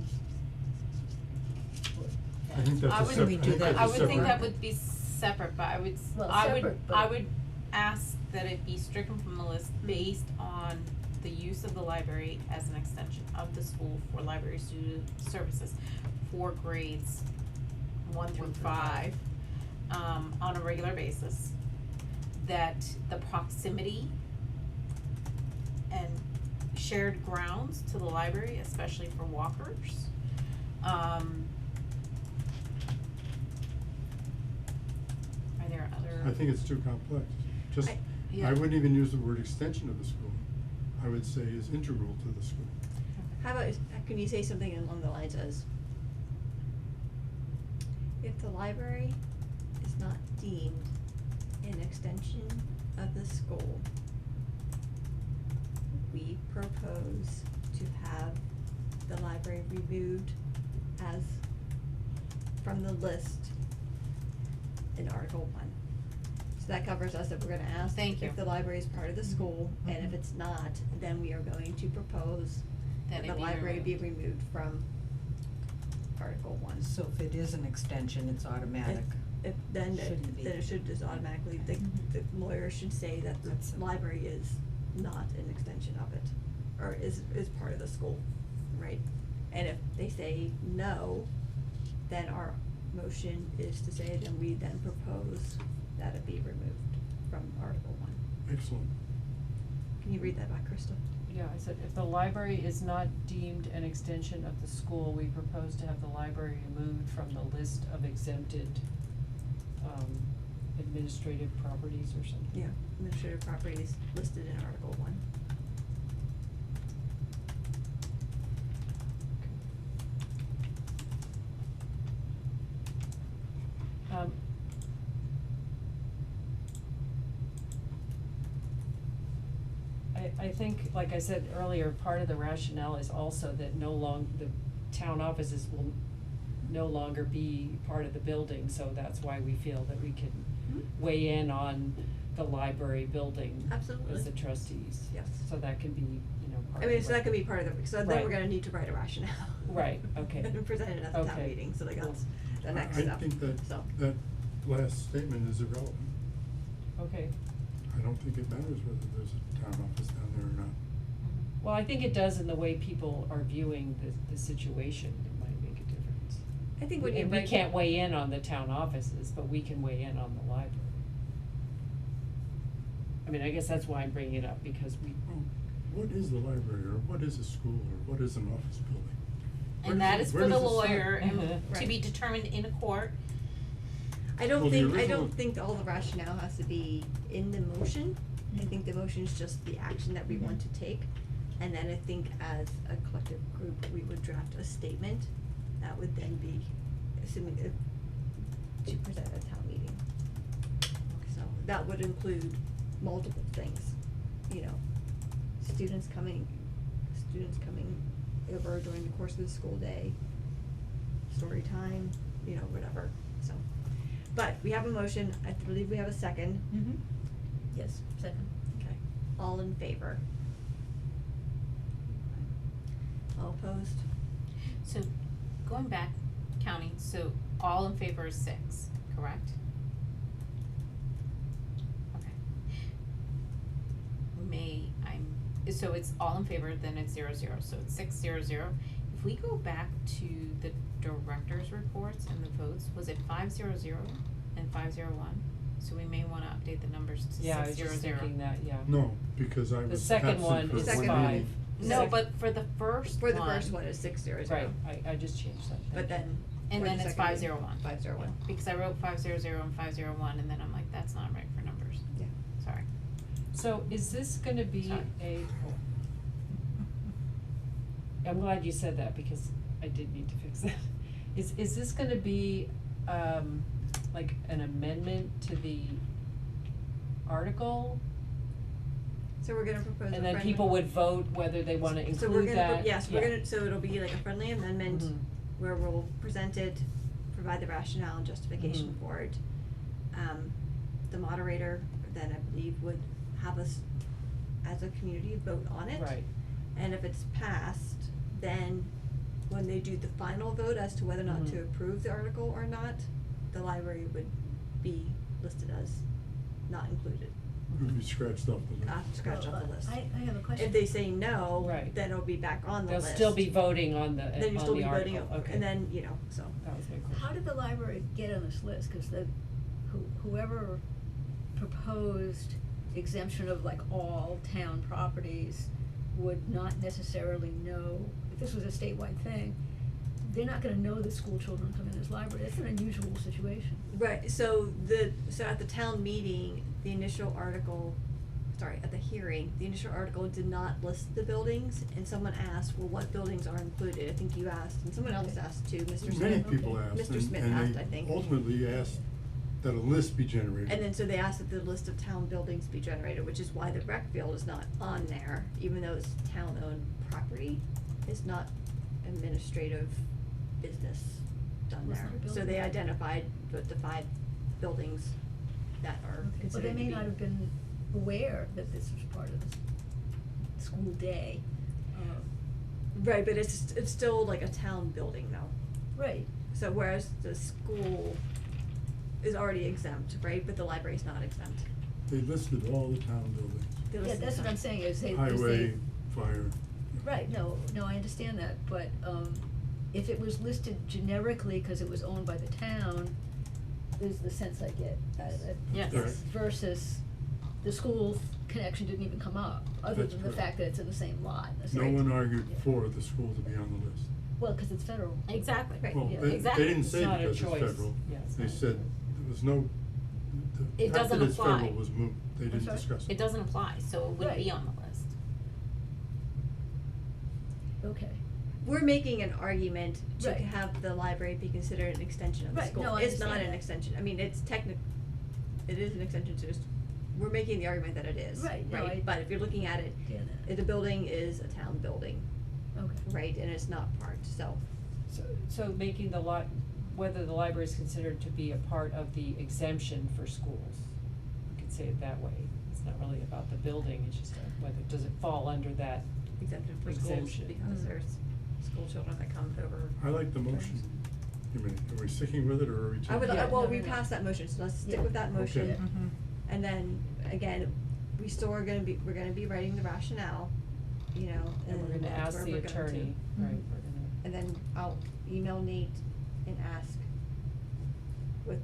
I think that's I a would- separate. We do that I would think separate. that would be separate, but I would, Well, I separate, I but- would ask that it be stricken from the list based on the use of the library as an extension of the school for library student services for grades 1 through 5, on a regular basis. That the proximity and shared grounds to the library, especially for walkers, are there other? I think it's too complex. Just, Yeah. I wouldn't even use the word extension of the school. I would say is integral to the school. How about, can you say something along the lines as, if the library is not deemed an extension of the school, we propose to have the library removed as, from the list in Article 1. So that covers us if we're gonna ask Thank you. if the library is part of the school, and if Mhm. it's not, then we are going to propose That that it the be library be removed. removed from Article 1. So if it is an extension, it's automatic. If, then Shouldn't be. it should just automatically, the lawyer should say that That's the it. library is not an extension of it, or is part of the school, right? And if they say no, then our motion is to say, then we then propose that it be removed from Article 1. Excellent. Can you read that back, Krista? yeah, I said, if the library is not deemed an extension of the school, we propose to have the library removed from the list of exempted, administrative properties or something. Yeah, administrative properties listed in Article 1. I think, like I said earlier, part of the rationale is also that the town offices will no longer be part of the building, so that's why we feel that we can weigh in on the library building Absolutely. as the trustees. Yes. So that can be, part I of mean, so what- that could be part of the, so then Right. we're gonna need to write a rationale. Right, okay. And present it at the town Okay, meeting, so like cool. that's the next I step, think so. that last statement is irrelevant. Okay. I don't think it matters whether there's a town office down there or not. Well, I think it does in the way people are viewing the situation, it might make a difference. I think when you And we write. can't weigh in on the town offices, but we can weigh in on the library. I mean, I guess that's why I'm bringing it up, because we, Well, what is the library, or what is a school, or what is an office building? Where And does that it- is where for the does it start? lawyer and Mhm. to be Right. determined in a court. I don't Well, the think, I original- don't think all the rationale has to be in the motion. I think the motion is just the action that we want to take. And then I think as a collective group, we would draft a statement that would then be, assuming to present at town meeting. So that would include multiple things, students coming over during the course of the school day, story time, whatever, so. But we have a motion, I believe we have a second. Mm-hmm. Yes, second. Okay. All in favor? All opposed? So, going back, counting, so all in favor is 6, correct? Okay. So it's all in favor, then it's 0-0, so it's 6-0-0. If we go back to the director's reports and the votes, was it 5-0-0 and 5-0-1? So we may wanna update the numbers to 6-0-0. yeah, I was just thinking that, yeah. No, because I The was second absent one for is Second one one. 5. meeting. No, Sec- but for the first For the first one is 6-0-0. Right, I just changed that. But then. And for then the it's second 5-0-1. 5-0-1. Because I wrote 5-0-0 and 5-0-1, and then I'm like, that's not right for numbers. Yeah. Sorry. So is this gonna be Sorry. I'm glad you said that, because I did need to fix that. Is this gonna be, like an amendment to the article? So we're gonna propose a And then friendly- people would vote whether they wanna include that? So we're gonna, yes, we're Yeah. gonna, so it'll be like a friendly amendment Mhm. where we'll present it, provide the rationale and justification Mhm. for it. The moderator then I believe would have us as a community vote on it. Right. And if it's passed, then when they do the final vote as to whether or not to Mhm. approve the article or not, the library would be listed as not included, Would be scratched off the list. scratched off the list. I have a question. If they say no, Right. then it'll be back on the They'll list. still be voting on the, Then you'll on still the be voting, article, okay. and then, so. That was my question. How did the library get on this list? Cause whoever proposed exemption of like all town properties would not necessarily know, if this was a statewide thing, they're not gonna know that school children come in this library. That's an unusual situation. Right, so at the town meeting, the initial article, at the hearing, the initial article did not list the buildings, and someone asked, well, what buildings are included? I think you asked, and someone else Okay. asked too, Mr. Smith. Many people Okay. asked, Mr. Smith and asked, they I think. ultimately asked that a list be generated. And then so they asked that the list of town buildings be generated, which is why the rec field is not on there, even though it's town-owned property. It's not administrative business done It's there. not a So building. they identified the 5 buildings that are But considered they to be. may not have been aware that this was part of the school day. Right, but it's still like a town building though. Right. So whereas the school is already exempt, right, but the library's not exempt. They listed all the town buildings, They Yeah, listed that's what town. I'm saying, is they, highway, fire. Right, no, I understand that, but, if it was listed generically, cause it was owned by the town, is the sense I get out of it. Yes. Right. Versus the school connection didn't even come up, other That's than the correct. fact that it's in the same lot, the No same. one argued Yeah. for the school to be on the list. Well, 'cause it's federal. Exactly. Right. Well, Yeah. they Exactly. didn't It's say not a because it's choice. federal, Yeah, it's they not a said choice. there was no, the It fact that doesn't it's apply. federal was moot, they didn't sorry? discuss it. It doesn't apply, so it wouldn't be Right. on the list. Okay. We're making an argument to Right. have the library be considered an extension of the Right, school. no, I It's not understand an that. extension, I mean, it is an extension to just, we're making the argument that it is, Right, no, I- but if you're looking at it, Yeah, that, the building is a town building, okay. right, and it's not part, so. So making the whether the library is considered to be a part of the exemption for schools, you could say it that way. It's not really about the building, it's just whether, does it fall under that? Exemption for schools, Exemption. because Mm. there's school children that come over. I like the motion. I mean, are we sticking with it or are we changing? I would, Yeah. well, No, we no, no. passed that motion, so let's stick Yeah. with that motion. Okay. Mhm. And then, again, we still are gonna be, we're gonna be writing the rationale, you know, And we're gonna that's ask where the we're going to. attorney, right, we're gonna. And then I'll email Nate and ask with,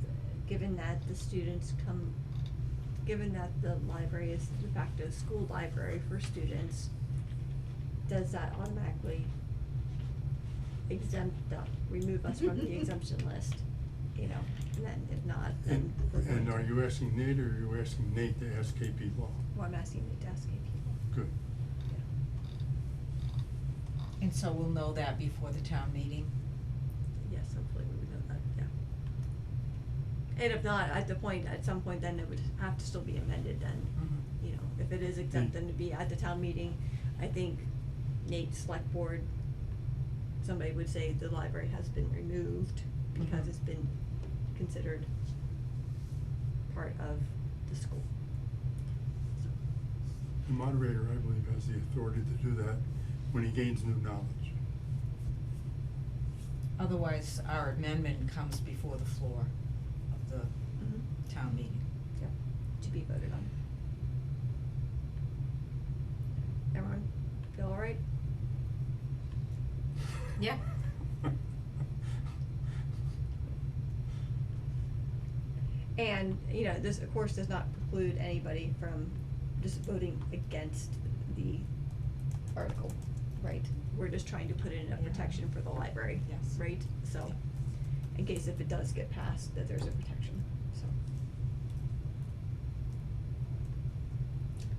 given that the students come, given that the library is de facto school library for students, does that automatically remove us from the exemption list, you know, and then if not, then we're going And to. are you asking Nate or are you asking Nate to ask KP Law? Well, I'm asking Nate to ask KP. Good. And so we'll know that before the town meeting? Yes, hopefully we would know that, yeah. And if not, at some point, then it would have to still be amended then, Mhm. you know, if it is exempt, then to be at the town meeting, I think Nate's select board, somebody would say the library has been removed because Mhm. it's been considered part of the school. So, The moderator, I believe, has the authority to do that when he gains new knowledge. Otherwise, our amendment comes before the floor of the mhm, town meeting. yep, to be voted on. Everyone feel all right? Yeah. And, you know, this, of course, does not preclude anybody from just voting against the article, right? We're just trying to put in a Yeah. protection for the library, Yes. right? So, in case if it does get passed, that there's a protection, so.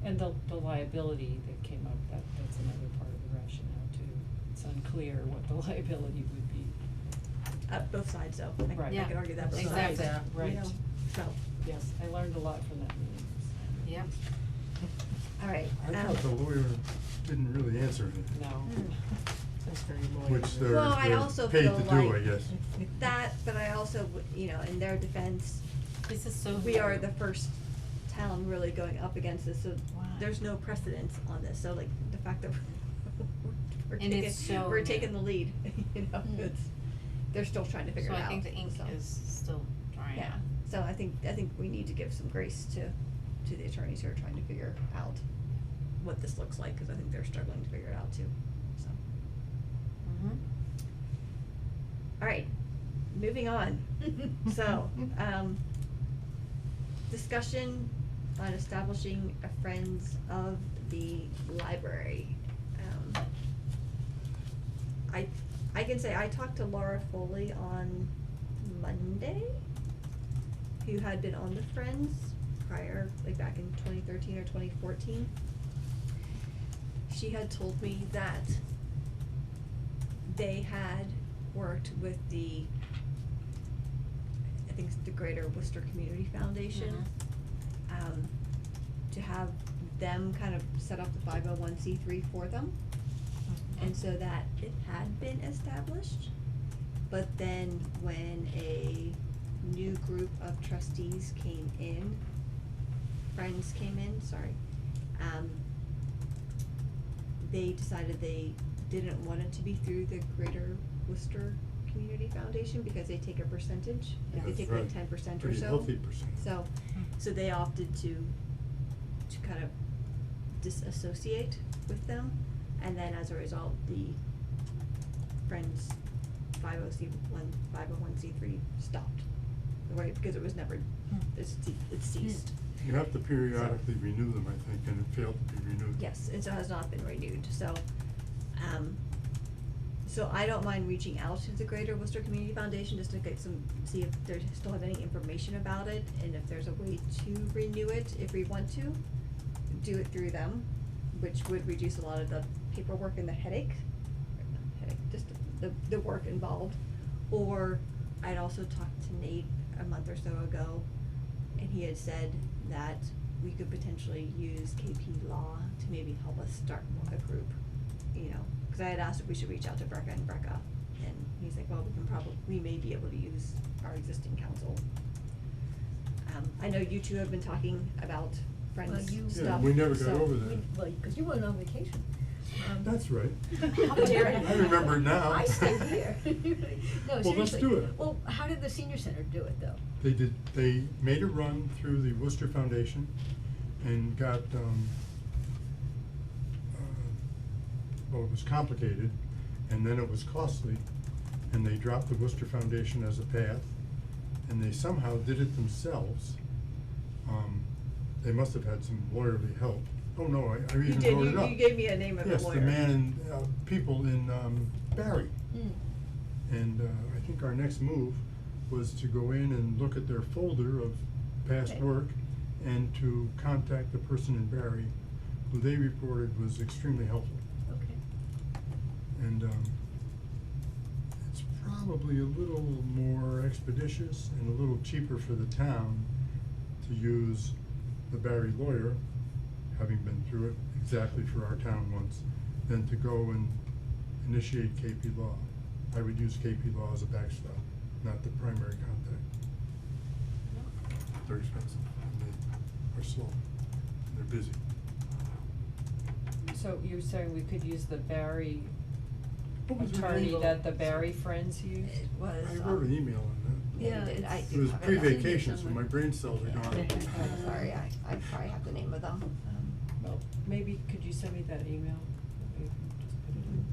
And the liability that came up, that's another part of the rationale too. It's unclear what the liability would be. Both sides, though. Right. I could argue that both sides. Exactly. you Right. know, so, Yes, I learned a lot from that meeting. Yep. all right. I thought the lawyer didn't really answer anything, No. That's very which they're, Well, I they're also paid feel to do, like I guess. That, but I also, you know, in their defense, This is so. we are the first town really going up against this, so Wow. there's no precedence on this, so like, the fact that we're And it's so we're new. taking the lead, you know, Mm. it's, they're still trying to figure it So out, I think the ink so. is still drying Yeah, out. so I think we need to give some grace to the attorneys who are trying to figure out what this looks like, cause I think they're struggling to figure it out too, so. Mm-hmm. Alright, moving on. So, discussion on establishing a Friends of the Library. I can say I talked to Laura Foley on Monday, who had been on the Friends prior, like back in 2013 or 2014. She had told me that they had worked with I think it's the Greater Worcester Community Foundation, to have them kind of set up the 501c3 for them. And so that it had been established, but then when a new group of trustees came in, Friends came in, sorry, they decided they didn't want it to be through the Greater Worcester Community Foundation because they take a percentage, like they That's take like right. 10% or so. Pretty healthy percentage. So they opted to kind of disassociate with them, and then as a result, the Friends 501c3 stopped, right, because it was never, it ceased. You have to periodically renew them, I think, and it failed to be renewed. Yes, and so has not been renewed, so I don't mind reaching out to the Greater Worcester Community Foundation just to get see if they still have any information about it, and if there's a way to renew it, if we want to, do it through them, which would reduce a lot of the paperwork and the headache, just the work involved. Or I'd also talked to Nate a month or so ago, and he had said that we could potentially use KP Law to maybe help us start a group, cause I had asked if we should reach out to Brecca, and he's like, well, we may be able to use our existing council. I know you two have been talking about friends you- stuff. Yeah, we never got so- over that. Well, cause you went on vacation. That's right. How dare you. I remember it now. I stayed here. No, Well, let's seriously. do it. Well, how did the senior center do it though? They made a run through the Worcester Foundation and got, well, it was complicated, and then it was costly, and they dropped the Worcester Foundation as a path, and they somehow did it themselves. They must have had some lawyerly help. Oh, no, I You even did, wrote it up. you gave me a name of a lawyer. Yes, the man and, people in, Barry. Mm. And I think our next move was to go in and look at their folder of past Okay. work and to contact the person in Barry who they reported was extremely helpful. Okay. And it's probably a little more expeditious and a little cheaper for the town to use the Barry lawyer, having been through it exactly for our town once, than to go and initiate KP Law. I would use KP Law as a backstop, not the primary contact. They're expensive, and they are slow, and they're busy. So you're saying we could use the Barry What was her attorney name? that the Barry friends used? It was. I wrote an email on Yeah, Yeah, you did. I it's- that. It was do have pre-vacation, so somewhere. my brain cells are gone. I'm sorry, I probably have the name of them. Well, maybe could you send me that email? Maybe we can just put it in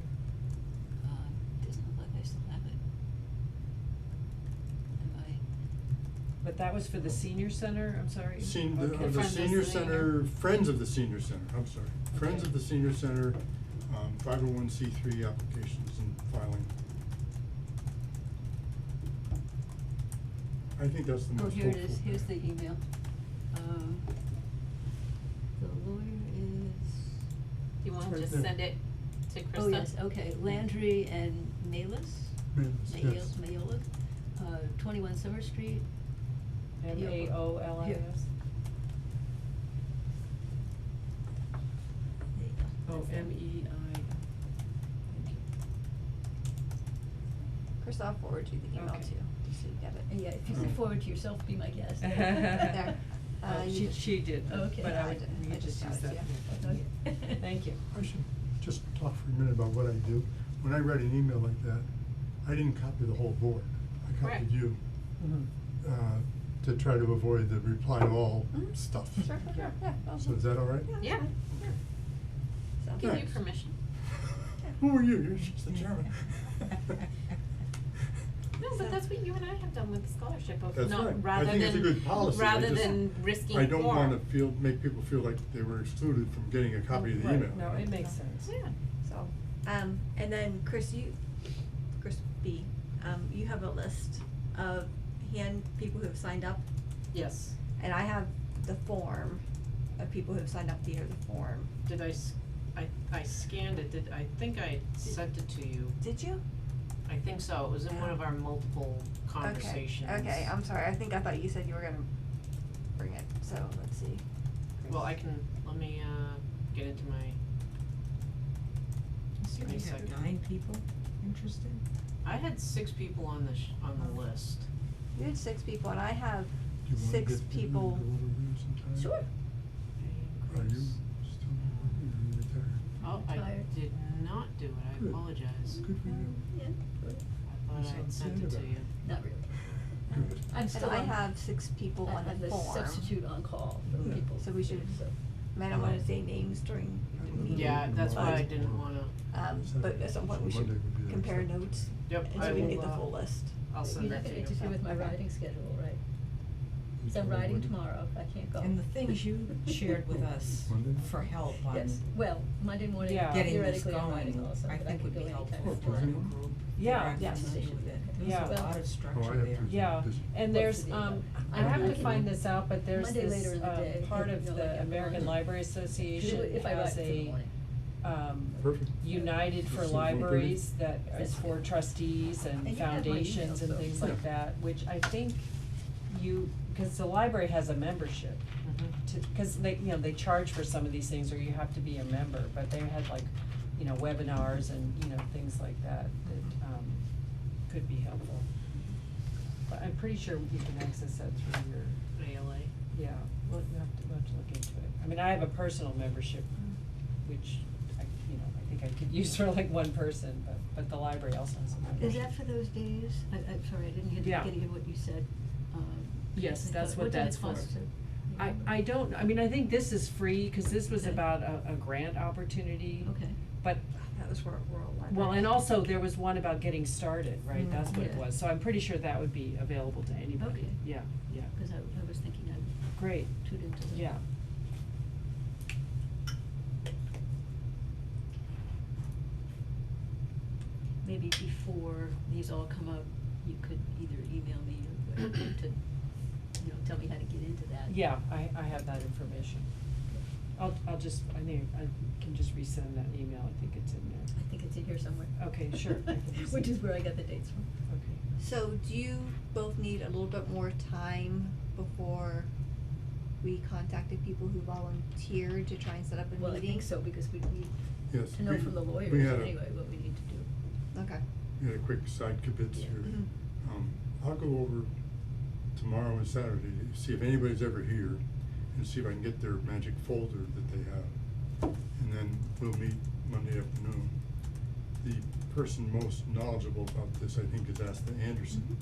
there. Doesn't look like I still have it. Am I? But that was for the senior center, I'm sorry? Okay. The Friends of senior the center, Friends of the Senior Center, I'm sorry. Friends of the Senior Center, 501c3 applications and filing. I think that's the most Oh, hopeful. here it is, here's the email. The lawyer is. Do you wanna It's right just there. send it to Krista? Oh, yes, okay, Landry and Malis? Yes. Mayola, 21 Summer Street. MAOLIS? Here. There you go. Oh, That's it. MEI. Thank you. Chris, I'll forward you the email Okay. too, just so you get it. Yeah, if you Oh. could forward to yourself, be my guest. There. Oh, You- she did, Okay. but Yeah, I I would, didn't. we I could just just use got that. it, yeah. Okay. Thank you. I should just talk for a minute about what I do. When I write an email like that, I didn't copy the whole board. I Correct. copied you, Mhm. to try to avoid the reply to all Mhm. stuff. Sure, yeah. So is that all right? Yeah, Yeah. that's fine. So. Give you Thanks. permission. Who are you? You're just the chairman. No, but that's what you and I have done with the scholarship of That's right. not, I rather think it's a than, good policy. I rather just- than risking I don't more. wanna make people feel like they were excluded from getting a copy of the Right, email. no, it makes sense. Yeah. So, and then Chris B, you have a list of people who have signed up, Yes. and I have the form of people who have signed up via the form. Did I scanned it, I think I sent it to you. Did you? I think so, it was in one of our multiple conversations. Okay, I'm sorry, I thought you said you were gonna bring it, so let's see. Well, let me, get into my, So Give me you a have second. 9 people interested? I had 6 people on the list. You had 6 people, and I have Do you wanna 6 get together and people. go over these sometime? Sure. Are you still working or are you retired? Oh, I Tired. did not do it, I Good. apologize. Good for you. Yeah, good. I thought I sound had sent sad it to about you. Not really. Good. I'm And still I on- have 6 people on I'm the form. substitute on call for Yeah. people. So we should- I mean, I don't wanna say names during the meeting. Yeah, that's why I but, didn't wanna, But at some point we So should Monday would be the compare next step. notes, Yep, and I so we will, can get the full list. I'll send You're that not to gonna you. interfere with my Okay. riding schedule, right? So I'm riding tomorrow, I can't go. And the things you shared with us Monday? for help on Yes, well, Monday morning, Yeah. getting this theoretically I'm riding going, also, I but I think could would go be anytime. helpful Oh, for a new Tuesday? group. Yeah. They're Yes. familiar with it. There's Yeah. a lot of Oh, structure I have there. Tuesday. Yeah, Busy. and Well, there's, today, I but have to Monday- find this out, but there's Monday this, later in the day, part if, of you know, like the after American lunch. Library Association If I ride has for the a, morning. Perfect. United for Just 1:30? Libraries that is for trustees and And you have my foundations email, and so- things like Yeah. that, which I think cause the library has a membership. Cause they charge for some of these things, or you have to be a member, but they had like, webinars and, things like that, could be helpful. But I'm pretty sure you can access that through your, ALA. yeah, we'll have to look into it. I mean, I have a personal membership, which I think I could use for like one person, but the library also has a membership. Is that for those days? I'm sorry, I didn't hear the Yeah. beginning of what you said. Yes, that's what that's for. What did it cost to? I mean, I think this is free, cause this was Okay. about a grant opportunity. Okay. But, That was for rural library. well, and also there was one about getting started, right, that's what it Yeah. was, so I'm pretty sure that would be available to anybody, Okay. yeah, yeah, Cause I was thinking I'd great, tune into the. yeah. Maybe before these all come up, you could either email me or whatever to, tell me how to get into that. Yeah, I have that information. I can just resend that email, I think it's in there. I think it's in here somewhere. Okay, sure, I can resend Which is it. where I got the dates from. Okay. So do you both need a little bit more time before we contacted people who volunteered to try and set up a meeting? Well, I think so, because we need Yes. to know we- from the lawyers we had a- anyway what we need to do. Okay. We had a quick side kibitz Yeah. here. Mhm. I'll go over tomorrow and Saturday to see if anybody's ever here and see if I can get their magic folder that they have. And then we'll meet Monday afternoon. The person most knowledgeable about this, I think, is Asta Anderson.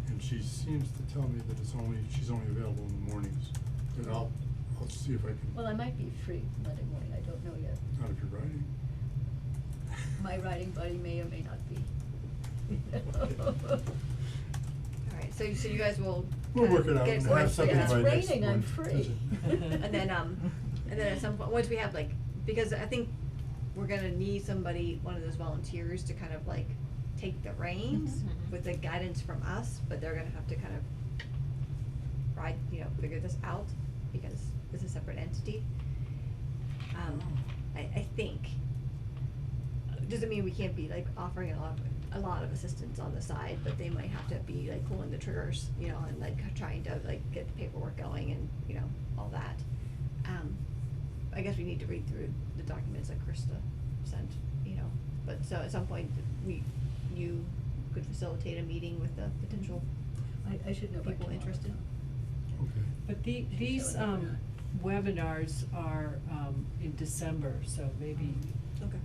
And she seems to tell me that she's only available in the mornings. But I'll see if I can, Well, I might be free Monday morning, I don't know yet. not if you're writing. My writing buddy may or may not be. Alright, so you guys will We'll kind work of it out get and some- have something yeah. by next It's raining, I'm month. free. And then at some point, once we have like, because I think we're gonna need somebody, one of those volunteers to kind of like take the reins Mhm. with the guidance from us, but they're gonna have to kind of figure this out because it's a separate entity. I think, doesn't mean we can't be like offering a lot of assistance on the side, but they might have to be like pulling the triggers, and like trying to like get the paperwork going and, all that. I guess we need to read through the documents that Krista sent, but so at some point, you could facilitate a meeting with the potential I should know by people tomorrow. interested. Okay. But She's these, showing up or not. webinars are, in December, so maybe Okay.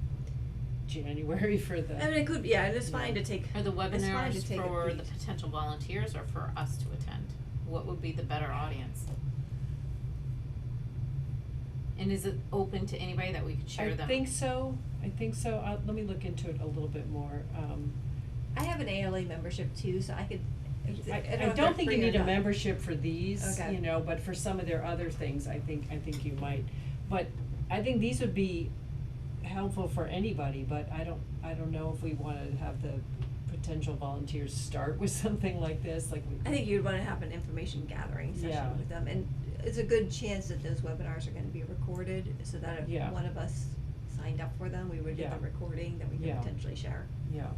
January for the. I mean, it could, yeah, and it's fine to take, Are the it's fine to webinars take a for the peek. potential volunteers or for us to attend? What would be the better audience? And is it open to anybody that we could share them? I think so, let me look into it a little bit more, I have an ALA membership too, so I could, I know if don't they're think you free or need a not. membership for these, Okay. but for some of their other things, I think you might. But I think these would be helpful for anybody, but I don't know if we wanna have the potential volunteers start with something like this, like we. I think you'd wanna have an information gathering Yeah. session with them, and it's a good chance that those webinars are gonna be recorded, so that if Yeah. one of us signed up for them, we would get Yeah. the recording that we could Yeah. potentially share, Yeah,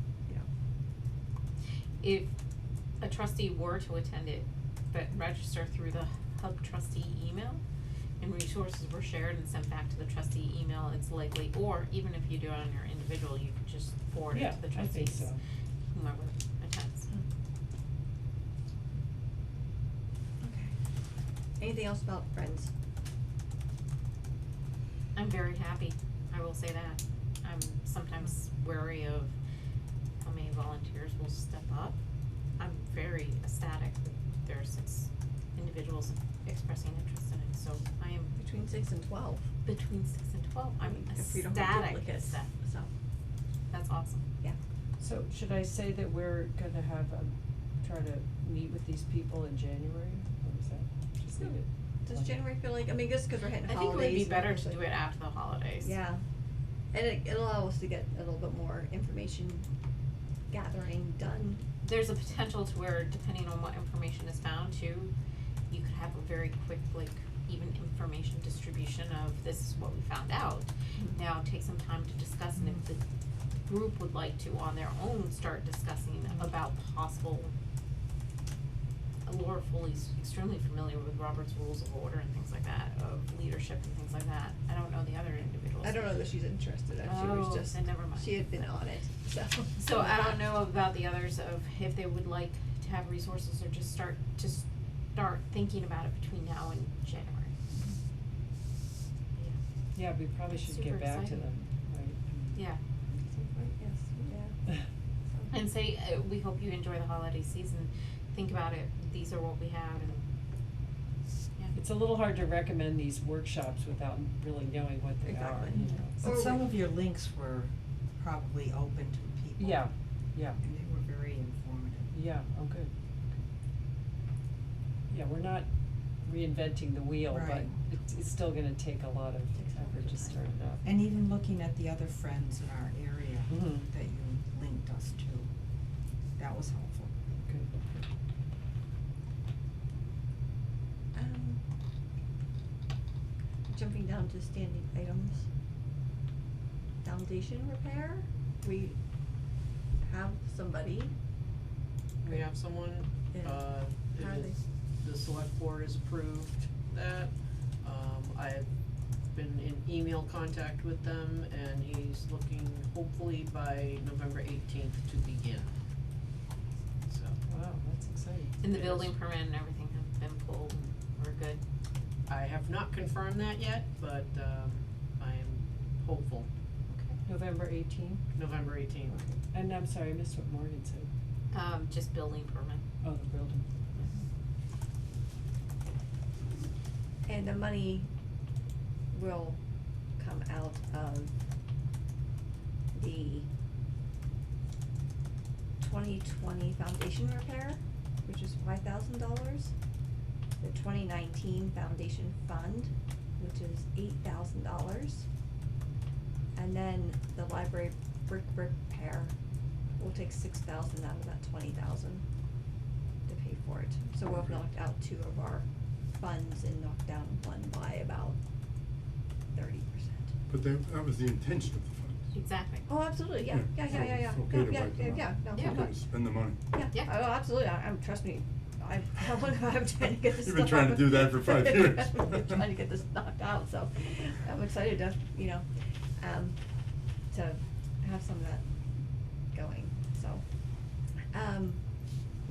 If a trustee were to attend it, but register through the hub trustee email, and resources were shared and sent back to the trustee email, it's likely, or even if you do it on your individual, you could just forward it yeah, to the I think trustees, so. whomever attends. Okay. Anything else about Friends? I'm very happy, I will say that. I'm sometimes wary of how many volunteers will step up. I'm very ecstatic that there are 6 individuals expressing interest in it, so I am Between 6 and 12. between 6 and 12, I'm If we don't have ecstatic, duplicates, so, that's awesome. yeah. So should I say that we're gonna have, try to meet with these people in January, or is that? just leave it. Does January feel like, I mean, just cause we're hitting I think holidays. it would be and better things to like- do it after the holidays. Yeah, and it'll allow us to get a little bit more information gathering done. There's a potential to where, depending on what information is found too, you could have a very quick, like, even information distribution of this is what we found out. Now take some time to discuss, and if the group would like to on their own start discussing about possible, Laura Foley's extremely familiar with Robert's Rules of Order and things like that, of leadership and things like that. I don't know the other individuals. I don't know that she's interested, she was Oh, just, then never mind. she had been on it, so. So I don't know about the others of if they would like to have resources or just start thinking about it between now and January. Yeah, we probably should Super get back to exciting. them, right? Yeah, Yes, yeah. and say, we hope you enjoy the holiday season, think about it, these are what we have, and, yeah. It's a little hard to recommend these workshops without really knowing what they are, Exactly. you know. Or But some we- of your links were probably open to people. Yeah, yeah, And they were very informative. yeah, oh, good. Yeah, we're not reinventing the wheel, but Right. it's still gonna take a lot of effort to start it up. And even looking at the other friends in our area Mhm. that you linked us to, that was helpful. Good. Jumping down to standing items. Foundation repair, we have somebody, We have someone, Yeah. it How are they? is, the select board has approved that. I've been in email contact with them, and he's looking hopefully by November 18th to begin. So, Wow, that's exciting. And the Yes. building permit and everything have been pulled, and we're good. I have not confirmed that yet, but, I am hopeful, November 18th? November 18th. And I'm sorry, I missed what Morgan said. Just building permit. Oh, the building. and the money will come out of the 2020 foundation repair, which is $5,000. The 2019 foundation fund, which is $8,000. And then the library brick repair will take 6,000 out of that 20,000 to pay for it. So we'll have knocked out two of our funds and knocked down one by about 30%. But that was the intention of the funds. Exactly. Oh, absolutely, yeah, Yeah, yeah, so yeah, yeah, yeah. it's okay No, to yeah, wipe them yeah, out. yeah, no, It's Yeah. okay to spend the money. Yeah, Yeah. oh, absolutely, I'm, trust me, I'm trying to get this You've been stuff trying to out. do that for 5 years. I've been trying to get this knocked out, so I'm excited to, to have some of that going, so.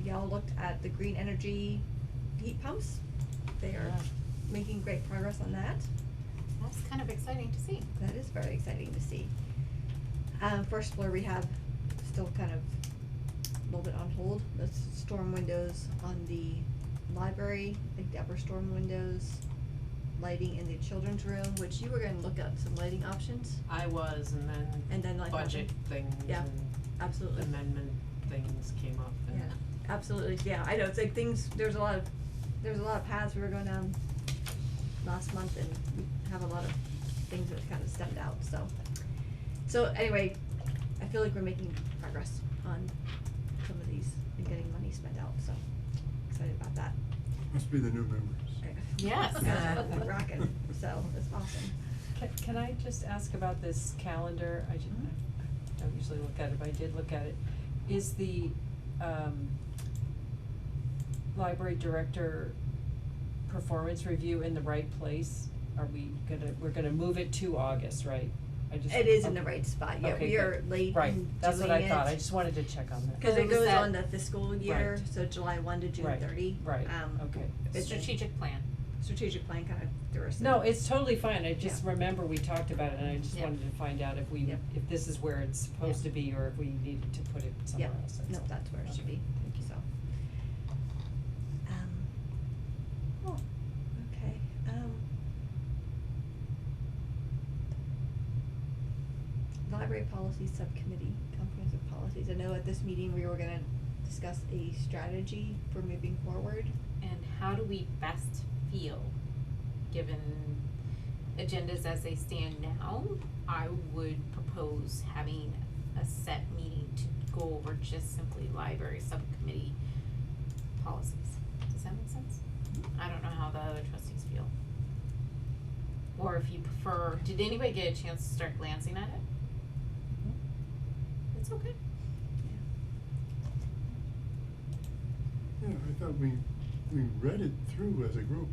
Y'all looked at the green energy heat pumps, they are Yeah. making great progress on that. That's kind of exciting to see. That is very exciting to see. First floor rehab, still kind of a little bit on hold. The storm windows on the library, like the upper storm windows, lighting in the children's room, which you were gonna look at some lighting options. I was, and then like budget things Yeah, and absolutely. amendment things came up, and Yeah, absolutely, yeah, I know, it's like things, there's a lot of paths we were going down last month, and we have a lot of things that kind of stemmed out, so. So anyway, I feel like we're making progress on some of these and getting money spent out, so excited about that. Must be the new members. Yes. We're rocking, so it's awesome. Can I just ask about this calendar? I don't usually look at it, but I did look at it. Is the, library director performance review in the right place? We're gonna move it to August, right? It is in the right spot, yeah, Okay, we are good. late Right, in that's what I doing thought, it. I just wanted to check on that. Cause When it was goes that? on the fiscal year, Right. so July 1 to June Right, 30. right, okay. It's Strategic plan. strategic plan kind of threw us. No, it's totally fine, I just Yeah. remember we talked about it, and I just Yep. wanted to find out if Yep. if this is where it's supposed to be, or if we needed to put it somewhere Yeah, else. no, that's where it should Okay, be, thank you. so. Oh, okay, library policy subcommittee, comprehensive policies, I know at this meeting we were gonna discuss a strategy for moving forward. And how do we best feel, given agendas as they stand now, I would propose having a set meeting to go over just simply library subcommittee policies. Does that make sense? I don't know how the other trustees feel. Or if you prefer, did anybody get a chance to start glancing at it? It's okay. Yeah, I thought we read it through as a group.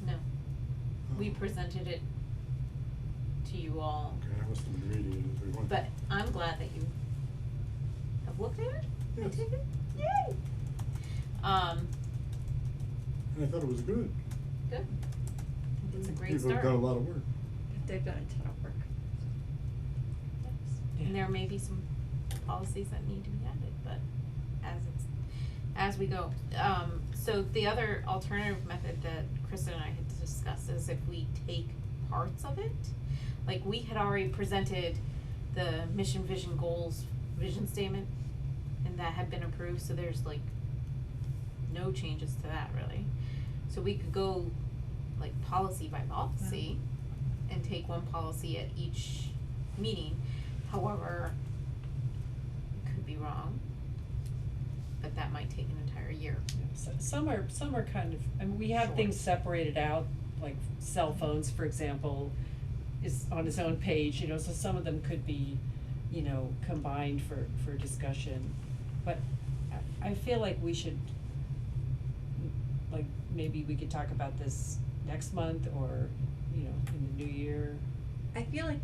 No, we Oh. presented it to you all, Okay, I must have been reading it as we went. but I'm glad that you have looked at it. I Yes. take it, yay! And I thought it was good. Good. It's a great People have start. done a lot of work. They've done a ton of work. Yes. And there may be some policies that need to be added, but as we go. So the other alternative method that Krista and I had discussed is if we take parts of it, like we had already presented the mission, vision, goals, vision statement, and that had been approved, so there's like no changes to that really. So we could go like policy by policy and take one policy at each meeting. However, could be wrong, but that might take an entire year. Some are kind of, I mean, we have Sure. things separated out, like cell phones, for example, is on its own page, you know, so some of them could be, you know, combined for discussion. But I feel like we should, like, maybe we could talk about this next month or, you know, in the new year. I feel like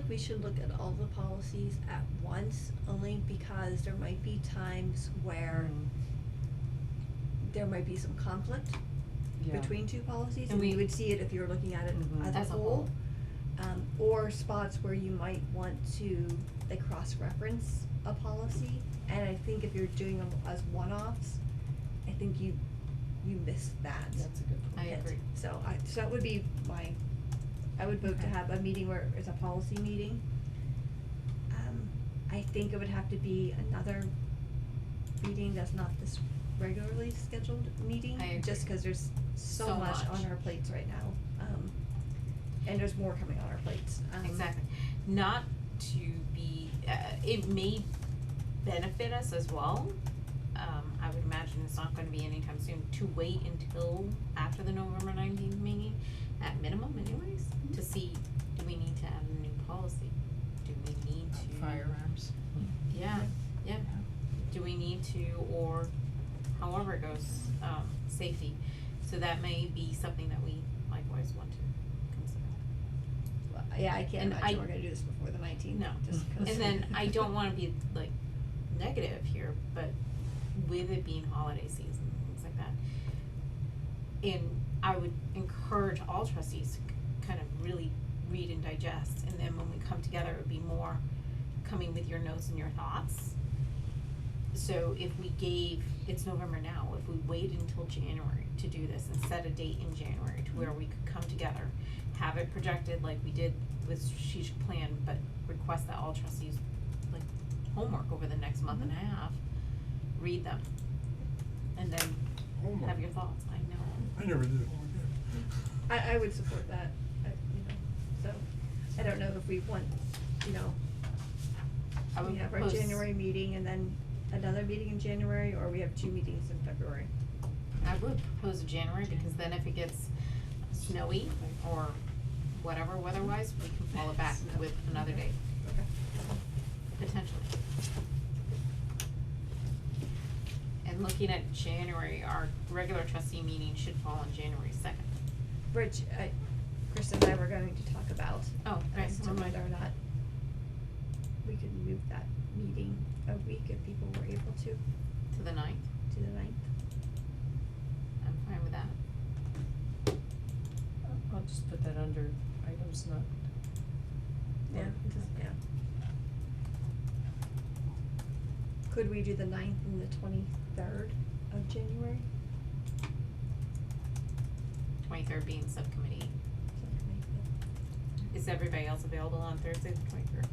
we should look at all the policies at once, only because there might be times where there might be some conflict Yeah. between two policies, And and you we- would see it if you were looking at it Mhm. as As a a whole. whole. Or spots where you might want to, like, cross-reference a policy, and I think if you're doing them as one-offs, I think you miss that. That's a good point. I hit. agree. So that would be I would vote to Okay. have a meeting where it's a policy meeting. I think it would have to be another meeting that's not this regularly scheduled meeting. I agree. Just cause there's so So much on much. our plates right now, and there's more coming on our plates. Exactly. Not to be, it may benefit us as well. I would imagine it's not gonna be anytime soon, to wait until after the November 19th meeting, at minimum anyways, to see, do we need to add a new policy? Do we need to? Firearms. Yeah, yeah. Do we need to, or however it goes, safety. So that may be something that we likewise want to consider. Well, yeah, I can't And imagine we're gonna do this before the 19th. No. Just 'cause. And then I don't wanna be like negative here, but with it being holiday season and things like that. And I would encourage all trustees to kind of really read and digest, and then when we come together, it would be more coming with your notes and your thoughts. So if we gave, it's November now, if we waited until January to do this and set a date in January to where we could come together, have it projected like we did with strategic plan, but request that all trustees, like, homework over the next month and a half, read them, and then Homework. have your thoughts, I know. I never did homework yet. I would support that, so, I don't know if we want, I would we have our propose- January meeting and then another meeting in January, or we have 2 meetings in February. I would propose January, because then if it gets snowy or whatever weather-wise, we can fall it back with another date, potentially. And looking at January, our regular trustee meeting should fall on January 2nd. Which, Krista and I were going to talk about. Oh, right, As to never mind. whether or not we could move that meeting a week if people were able to To the 9th, the 9th. I'm fine with that. I'll just put that under items not. Yeah, yeah. Could we do the 9th and the 23rd of January? 23rd being subcommittee. Is everybody else available on Thursday, the 23rd?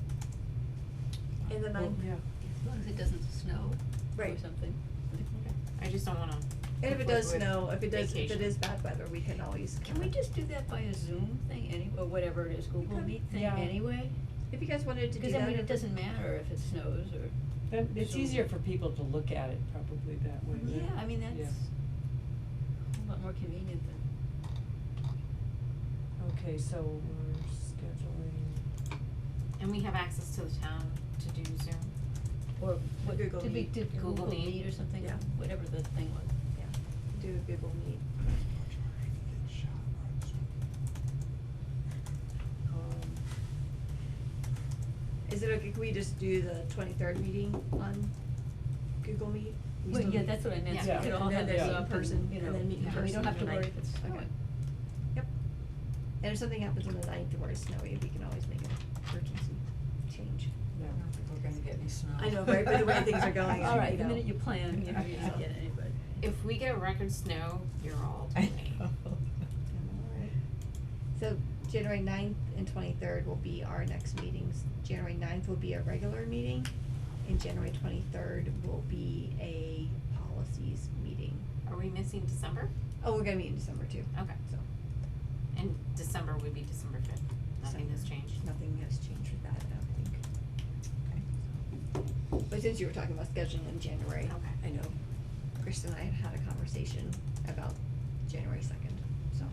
And the 9th? Yeah. As long as it doesn't snow or Right. something. I just don't wanna And if it does with snow, if it vacation. is bad weather, we can always. Can we just do that by a Zoom thing or whatever it is, Google could. Meet thing Yeah. anyway? If you guys wanted to do Because that. I mean, it doesn't matter if it snows or, Then it's So- easier for people to look at it probably that way, yeah, I mean, that's Yeah. a whole lot more convenient than. Okay, so we're scheduling, And we have access to the town to do Zoom. Or what, Google did we, Meet. did Google Google Meet. Meet or something, Yeah. whatever the thing was. Yeah, do a Google Meet. Is it okay, can we just do the 23rd meeting on Google Meet? We Well, still yeah, need- that's what I meant, so Yeah. we could all And then have there's this in up person, and, you know, and then meet in we person don't have to on the worry ninth. if it's, Okay. Yep. And if something happens on the 9th where it's snowy, we can always make an emergency change. yeah. I don't think we're gonna get any snow. I know, right, but the way things are going, All right, you the know. minute you plan, you know, Okay, you so- don't get anybody. If we get a record snow, you're all to I blame. know. Alright. So January 9th and 23rd will be our next meetings. January 9th will be a regular meeting, and January 23rd will be a policies meeting. Are we missing December? Oh, we're gonna meet in December too, Okay. so And December would be December 5th. Nothing has changed. nothing has changed with that, I don't think. But since you were talking about scheduling in January, Okay. I know Kristen and I had a conversation about January 2nd, so.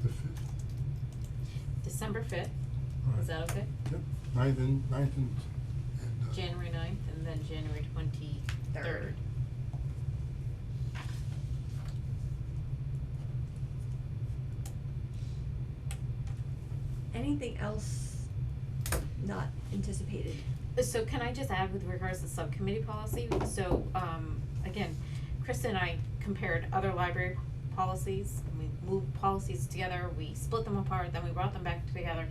The 5th. December 5th, Right. is that okay? Yep, 9th and, January 9th and then January 23rd. Anything else not anticipated? So can I just add with regards to subcommittee policy, so, again, Krista and I compared other library policies, and we moved policies together, we split them apart, then we brought them back together.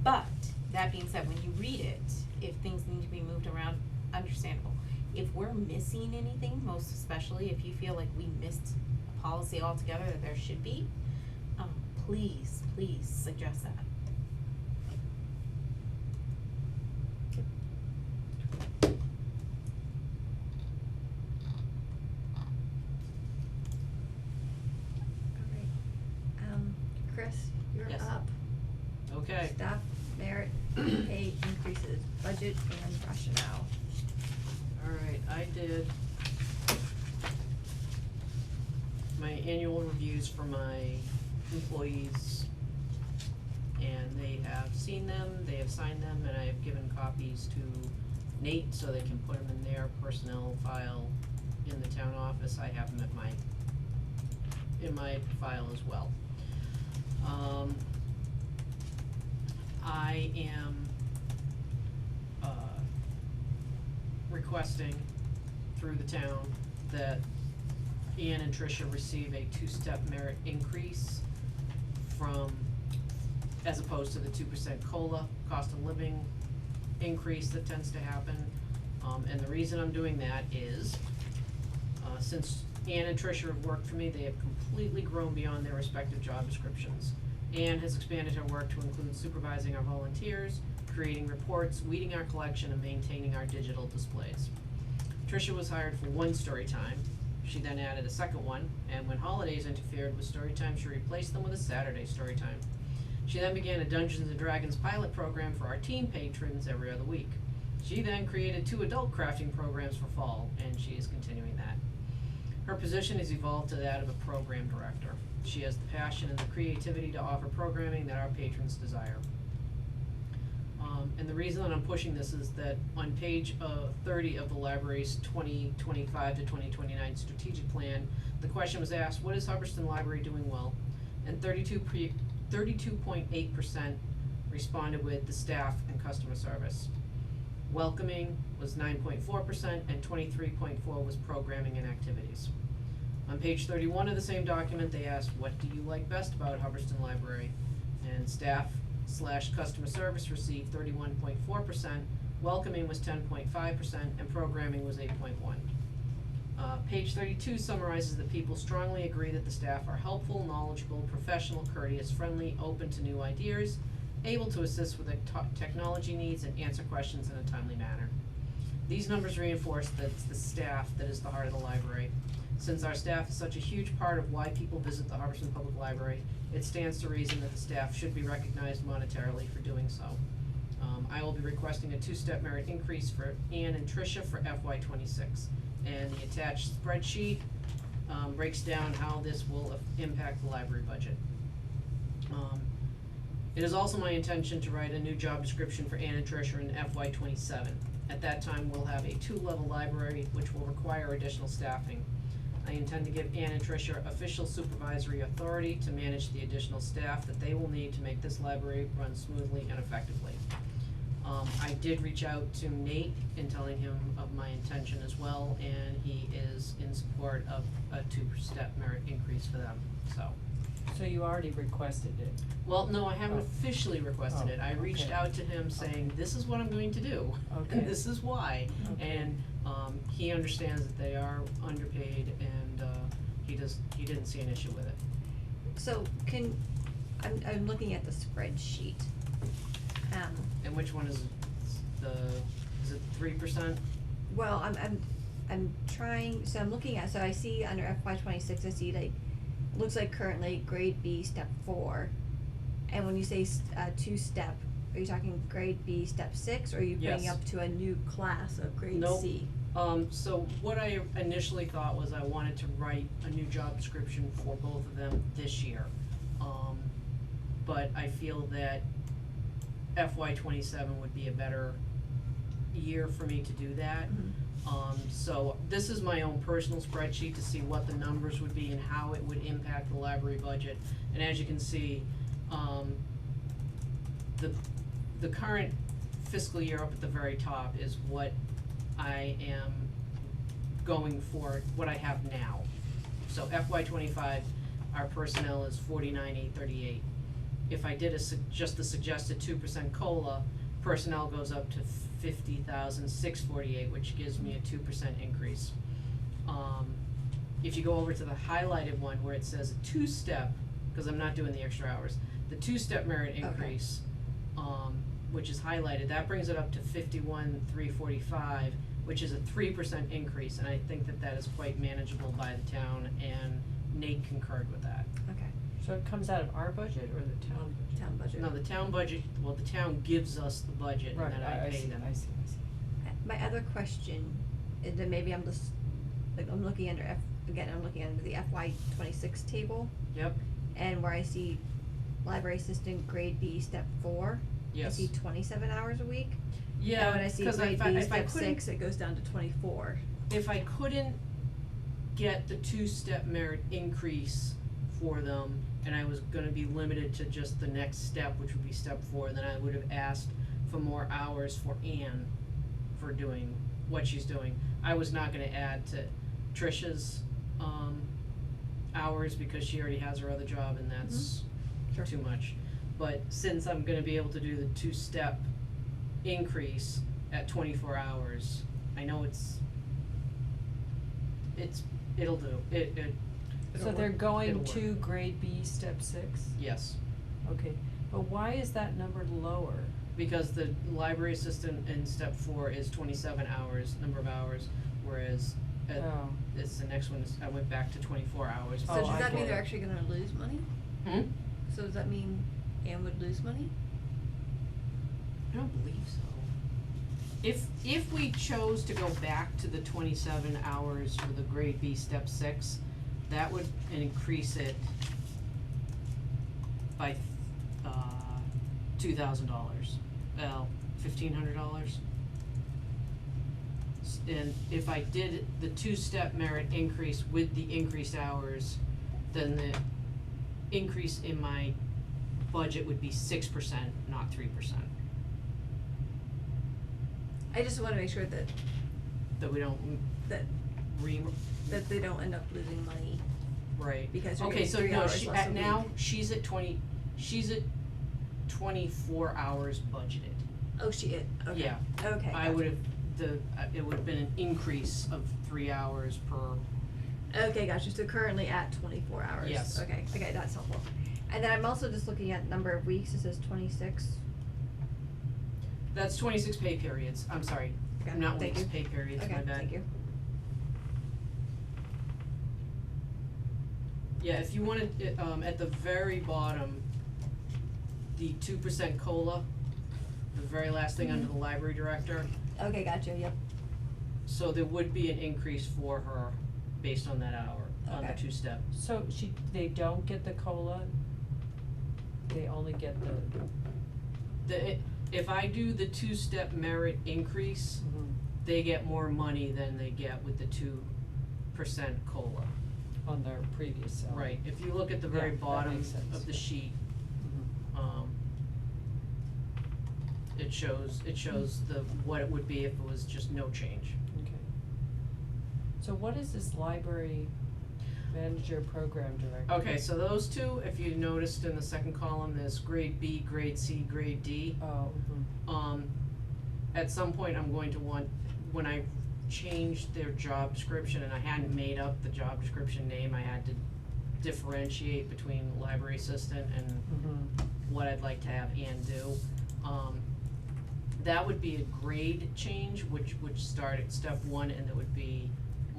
But, that being said, when you read it, if things need to be moved around, understandable. If we're missing anything, most especially if you feel like we missed a policy altogether that there should be, please suggest that. Alright, Chris, you're Yes. up. Okay, Staff merit pay increases, budget and rationale. alright, I did my annual reviews for my employees. And they have seen them, they have signed them, and I have given copies to Nate so they can put them in their personnel file in the town office. I have them in my file as well. I am, requesting through the town that Ian and Tricia receive a two-step merit increase from, as opposed to the 2% COLA, cost of living increase that tends to happen. And the reason I'm doing that is, since Ann and Tricia have worked for me, they have completely grown beyond their respective job descriptions. Ann has expanded her work to include supervising our volunteers, creating reports, weeding our collection, and maintaining our digital displays. Tricia was hired for one story time. She then added a second one, and when holidays interfered with story time, she replaced them with a Saturday story time. She then began a Dungeons and Dragons pilot program for our teen patrons every other week. She then created 2 adult crafting programs for fall, and she is continuing that. Her position has evolved to that of a program director. She has the passion and the creativity to offer programming that our patrons desire. And the reason that I'm pushing this is that on page 30 of the library's 2025 to 2029 strategic plan, the question was asked, what is Hubbardston Library doing well? And 32.8% responded with the staff and customer service. Welcoming was 9.4% and 23.4% was programming and activities. On page 31 of the same document, they asked, what do you like best about Hubbardston Library? And staff/customer service received 31.4%, welcoming was 10.5%, and programming was 8.1%. Page 32 summarizes that people strongly agree that the staff are helpful, knowledgeable, professional, courteous, friendly, open to new ideas, able to assist with the technology needs and answer questions in a timely manner. These numbers reinforce that it's the staff that is the heart of the library. Since our staff is such a huge part of why people visit the Hubbardston Public Library, it stands to reason that the staff should be recognized monetarily for doing so. I will be requesting a 2-step merit increase for Ann and Tricia for FY '26. And the attached spreadsheet, breaks down how this will impact the library budget. It is also my intention to write a new job description for Ann and Tricia in FY '27. At that time, we'll have a 2-level library, which will require additional staffing. I intend to give Ann and Tricia official supervisory authority to manage the additional staff that they will need to make this library run smoothly and effectively. I did reach out to Nate in telling him of my intention as well, and he is in support of a 2-step merit increase for them, so. So you already requested it? Well, no, I haven't Oh. officially requested Oh, it. I reached okay. out to him saying, this is what I'm going to do, Okay. and this is why. Okay. And, he understands that they are underpaid, and, he didn't see an issue with it. So I'm looking at the spreadsheet. And which one is is it 3%? Well, I'm trying, so I'm looking at, so I see under FY '26, I see like, looks like currently grade B, step 4. And when you say 2-step, are you talking grade B, step 6, or are you bringing Yes. up to a new class of grade Nope. C? So what I initially thought was I wanted to write a new job description for both of them this year. But I feel that FY '27 would be a better year for me to do that. So this is my own personal spreadsheet to see what the numbers would be and how it would impact the library budget. And as you can see, the current fiscal year up at the very top is what I am going for, what I have now. So FY '25, our personnel is 49,838. If I did just the suggested 2% COLA, personnel goes up to 50,648, which gives me a 2% increase. If you go over to the highlighted one where it says a 2-step, because I'm not doing the extra hours, the 2-step merit increase, which is highlighted, that brings it up to 51,345, which is a 3% increase, and I think that that is quite manageable by the town, and Nate concurred with that. Okay, So it comes out of our budget or the town budget? town budget. No, the town budget, well, the town gives us the budget, and Right, then I pay see, them. I see. My other question, and then maybe I'm just, like, I'm looking under I'm looking under the FY '26 table, Yep, and where I see library assistant grade B, step 4. yes. I see 27 hours a week. Yeah, And when I see 'cause grade if B, I step couldn't- 6, it goes down to 24. If I couldn't get the 2-step merit increase for them, and I was gonna be limited to just the next step, which would be step 4, then I would have asked for more hours for Anne for doing what she's doing. I was not gonna add to Tricia's, hours, because she already has her other job, and that's Sure. too much. But since I'm gonna be able to do the 2-step increase at 24 hours, I know it'll do, So they're going It'll to grade B, step 6? yes. Okay, but why is that number lower? Because the library assistant in step 4 is 27 hours, number of hours, whereas Oh. it's the next one is, I went back to 24 hours. So Oh, does I that mean get they're it. actually gonna lose money? So does that mean Anne would lose money? I don't believe so. If we chose to go back to the 27 hours for the grade B step 6, that would increase it by $2,000, well, $1,500. And if I did the 2-step merit increase with the increased hours, then the increase in my budget would be 6%, not 3%. I just wanna make sure that That we don't that they don't end up losing money right. because you're Okay, getting so 3 no, hours less at a now, week. she's at 24 hours budgeted. Oh, she is, okay. Yeah. Okay, I gotcha. would've, it would've been an increase of 3 hours per, Okay, gotcha, so currently at 24 hours. Yes. Okay, that's helpful. And then I'm also just looking at number of weeks, it says 26. that's 26 pay periods, I'm sorry. Okay, not thank weeks, you. pay periods, my Okay, bad. thank you. Yeah, if you wanted, at the very bottom, the 2% COLA, the very last thing under the library director, Okay, gotcha, yep. so there would be an increase for her based on that hour, on the Okay. two-step. So they don't get the COLA, they only get If I do the two-step merit increase, they get more money than they get with the 2% COLA. on their previous salary. Right, if you look at the very Yeah, that bottom makes sense, of the yeah. sheet, it shows what it would be if it was just no change. Okay. So what is this library manager program director? Okay, so those two, if you noticed in the second column, there's grade B, grade C, grade D. Oh, At some point, I'm going to want, when I changed their job description and I hadn't made up the job description name, I had to differentiate between library assistant and what I'd like to have Ann do. That would be a grade change, which would start at step one, and there would be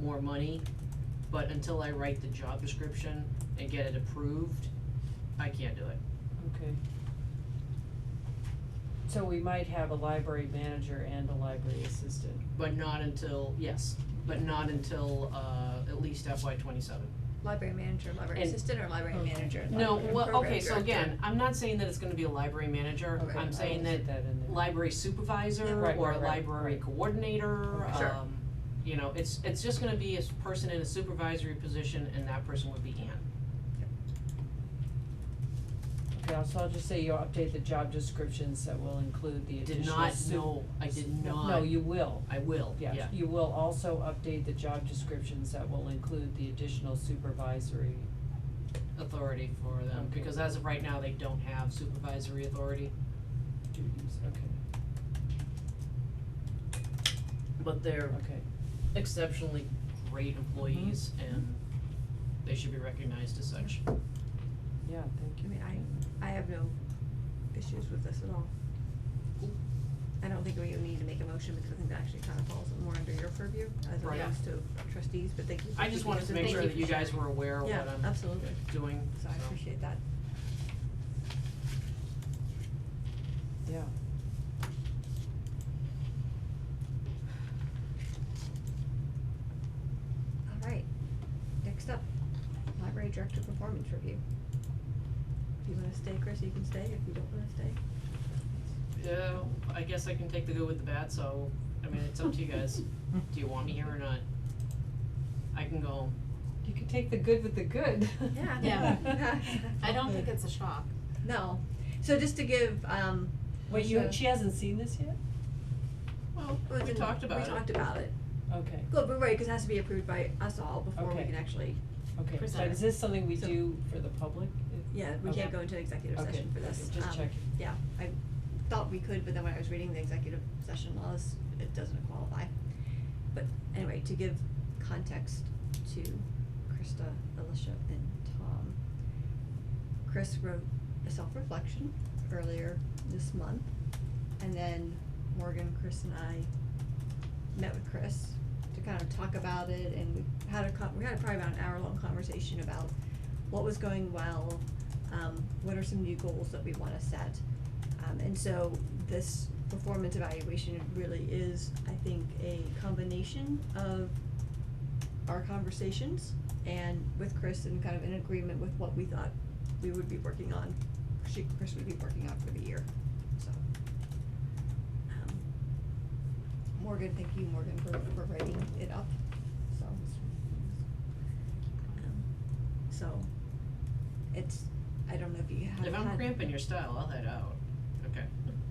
more money. But until I write the job description and get it approved, I can't do it. okay. So we might have a library manager and a library assistant. But not until, yes, but not until, at least FY '27. Library manager, library And- assistant, or library manager? and No, library well, program okay, so director? again, I'm not saying that it's gonna be a library manager, Okay. I'm I saying will that put that in there. library supervisor Yeah. Right, or right, right, library right. coordinator, Okay. Sure. you know, it's just gonna be a person in a supervisory position, and that person would be Ann. Okay, so I'll just say you'll update the job descriptions that will include the Did additional not, no, I did not. No, you will. I will, yeah. Yes, you will also update the job descriptions that will include the additional supervisory. Authority for them, Okay. because as of right now, they don't have supervisory authority, Duties, okay, but they're okay. exceptionally great employees, Mm-hmm. and they should be recognized as such. Yeah, thank I you. mean, I have no issues with this at all. I don't think we need to make a motion because I think that actually kind of falls more under your purview as Right. opposed to trustees, but thank you for I just keeping wanted us to in- make thank sure that for you guys sharing. were aware of what Yeah, I'm absolutely. doing, So I appreciate that. Yeah. Alright, next up, library director performance review. If you wanna stay, Chris, you can stay, if you don't wanna stay. Yeah, I guess I can take the good with the bad, so, I mean, it's up to you guys. Do you want me here or not? I can go home. You can take the good with the good. Yeah. I don't think it's a shock. No, so just to give, Wait, she hasn't seen this yet? Well, well, we talked about it. We talked about it. Okay, Good, but right, cause it has to be approved by us all before we Okay. can actually, okay, so Present. is this something we So- do for the public? yeah, we Okay. can't go into executive Okay, session for this. okay, just checking. Yeah, I thought we could, but then when I was reading the executive session laws, it doesn't qualify. But anyway, to give context to Krista, Alicia, and Tom, Chris wrote a self-reflection earlier this month, and then Morgan, Chris, and I met with Chris to kind of talk about it, and we had probably about an hour-long conversation about what was going well, what are some new goals that we wanna set. And so this performance evaluation really is, I think, a combination of our conversations and with Chris and kind of in agreement with what we thought we would be working on, Chris would be working on for the year, so. Morgan, thank you, Morgan, for writing it up, so. So, it's, I don't know if you have If I'm had- cramping your style, I'll head out. Okay.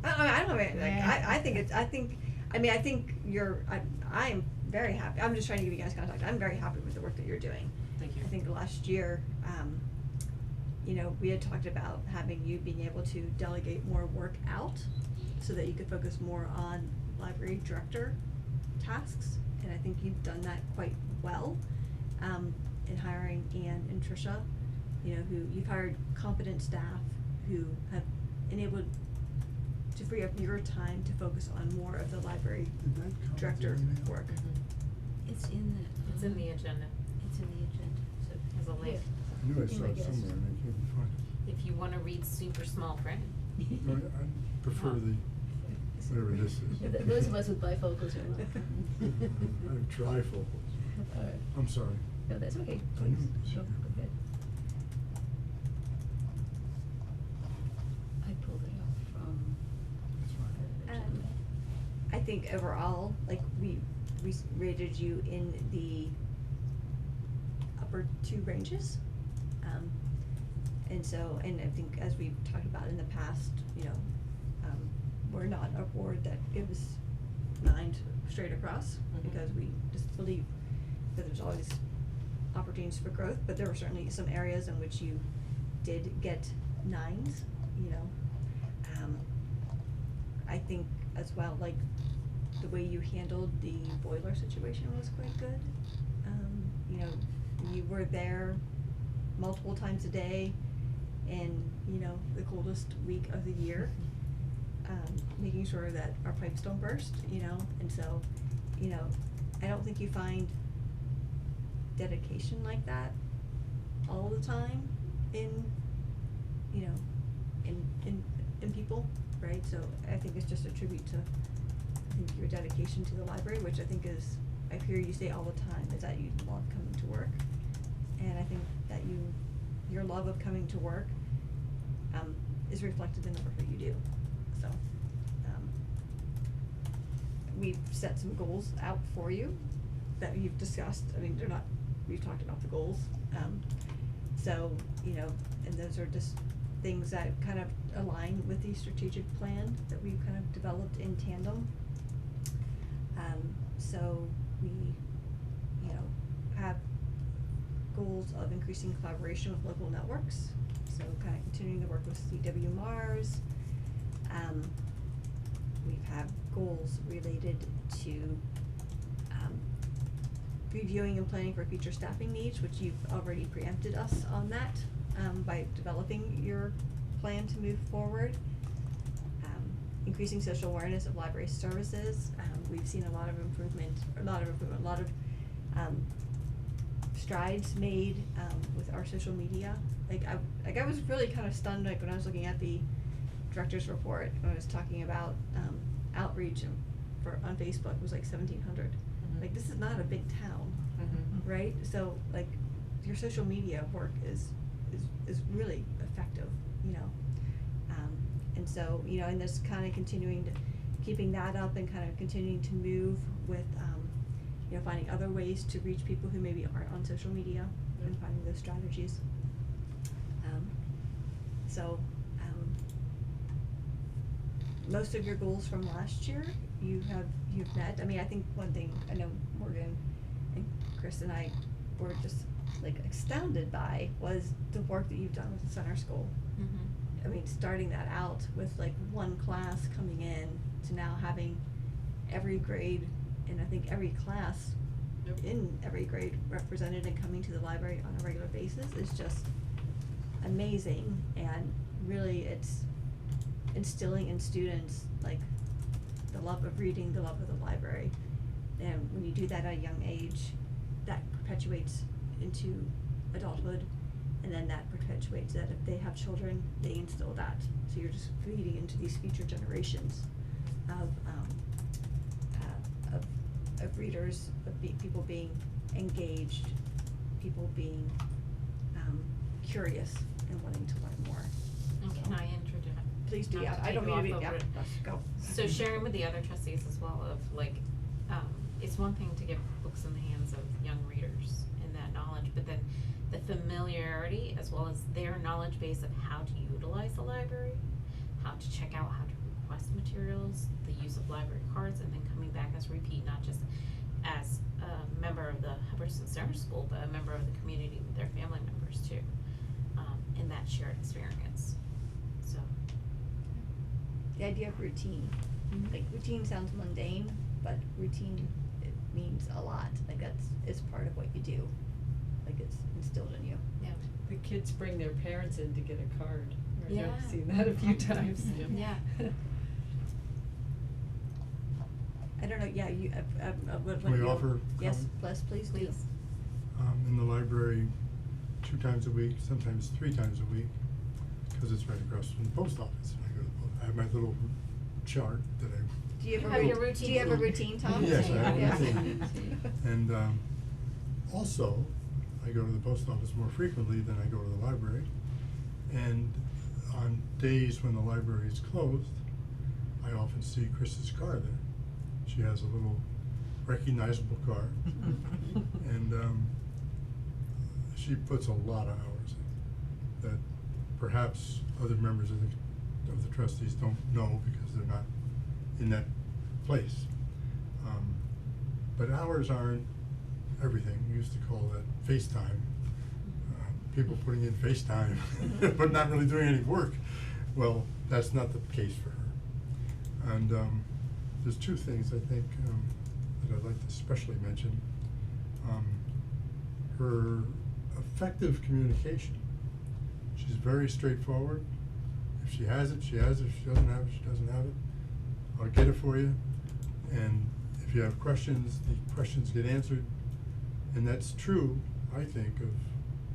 I don't know, I think I'm very happy, I'm just trying to give you guys context, I'm very happy with the work that you're doing. Thank you. I think last year, you know, we had talked about having you being able to delegate more work out so that you could focus more on library director tasks, and I think you've done that quite well, in hiring Ann and Tricia, you know, who, you've hired competent staff who have enabled to free up your time to focus on more of the library Did that come with the director email? work. It's in the. It's in the agenda It's in the agenda, so. as a link. I knew I Be saw my it guest. somewhere and I couldn't find it. If you wanna read super small print. No, I prefer the, whatever this is. Those of us with bifocals are not. I have trifocals. Alright. I'm sorry. No, that's okay, I knew please, it was go, here. go ahead. I pulled it out from That's fine. the agenda. I think overall, like, we rated you in the upper 2 ranges. And so, and I think as we've talked about in the past, you know, we're not a board that gives 9 straight across, because we just believe that there's always opportunities for growth, but there were certainly some areas in which you did get 9s, you know. I think as well, like, the way you handled the boiler situation was quite good. You know, you were there multiple times a day in, you know, the coldest week of the year, making sure that our pipes don't burst, you know, and so, you know, I don't think you find dedication like that all the time in, you know, in people, right? So I think it's just a tribute to, I think, your dedication to the library, which I think is, I hear you say all the time, is that you love coming to work. And I think that your love of coming to work, is reflected in the work that you do. So, we've set some goals out for you that you've discussed. I mean, they're not, we've talked about the goals. So, you know, and those are just things that kind of align with the strategic plan that we've kind of developed in tandem. So we, you know, have goals of increasing collaboration with local networks, so kind of continuing to work with CW Mars. We have goals related to reviewing and planning for future staffing needs, which you've already preempted us on that, by developing your plan to move forward. Increasing social awareness of library services. We've seen a lot of strides made with our social media. I was really kind of stunned, like, when I was looking at the director's report, when I was talking about outreach on Facebook, it was like 1,700. Like, this is not a big town, right? So, like, your social media work is really effective, you know. And so, you know, and just kind of keeping that up and kind of continuing to move with, you know, finding other ways to reach people who maybe aren't on social media and finding those strategies. Most of your goals from last year, you've met. I mean, I think one thing, I know Morgan and Chris and I were just, like, astounded by was the work that you've done with the center school. I mean, starting that out with, like, one class coming in to now having every grade, and I think every class in every grade represented and coming to the library on a regular basis is just amazing. And really, it's instilling in students, like, the love of reading, the love of the library. And when you do that at a young age, that perpetuates into adulthood. And then that perpetuates that if they have children, they instill that. So you're just feeding into these future generations of readers, of people being engaged, people being curious and wanting to learn more. And can I introduce? Please do, not yeah, to I take don't you mean to off be, yeah, over it. go. So sharing with the other trustees as well of, like, it's one thing to get books in the hands of young readers and that knowledge, but then the familiarity as well as their knowledge base of how to utilize the library, how to check out, how to request materials, the use of library cards, and then coming back as repeat, not just as a member of the Hubbardston Center School, but a member of the community with their family members too, in that shared experience, so. The idea of routine, like, routine sounds mundane, but routine, it means a lot. Like, it's part of what you do. Like, it's instilled in you. Yeah. The kids bring their parents in to get a card. Yeah. I've seen that a few times. Yeah. don't know, yeah, you, what Can we you- offer Yes, comment? please do. Please. In the library 2 times a week, sometimes 3 times a week, cause it's right across from the post office. I go to the I have my little chart that I. Do you have You a have your routine? Do you have a routine. routine, Tom? Yes, I have a Yeah. routine. And also, I go to the post office more frequently than I go to the library. And on days when the library is closed, I often see Chris's car there. She has a little recognizable car. And she puts a lot of hours in that perhaps other members of the trustees don't know because they're not in that place. But hours aren't everything. We used to call that FaceTime. People putting in FaceTime but not really doing any work. Well, that's not the case for her. And there's 2 things I think that I'd like to especially mention. Her effective communication. She's very straightforward. If she has it, she has it. If she doesn't have it, she doesn't have it. I'll get it for you. And if you have questions, the questions get answered. And that's true, I think, of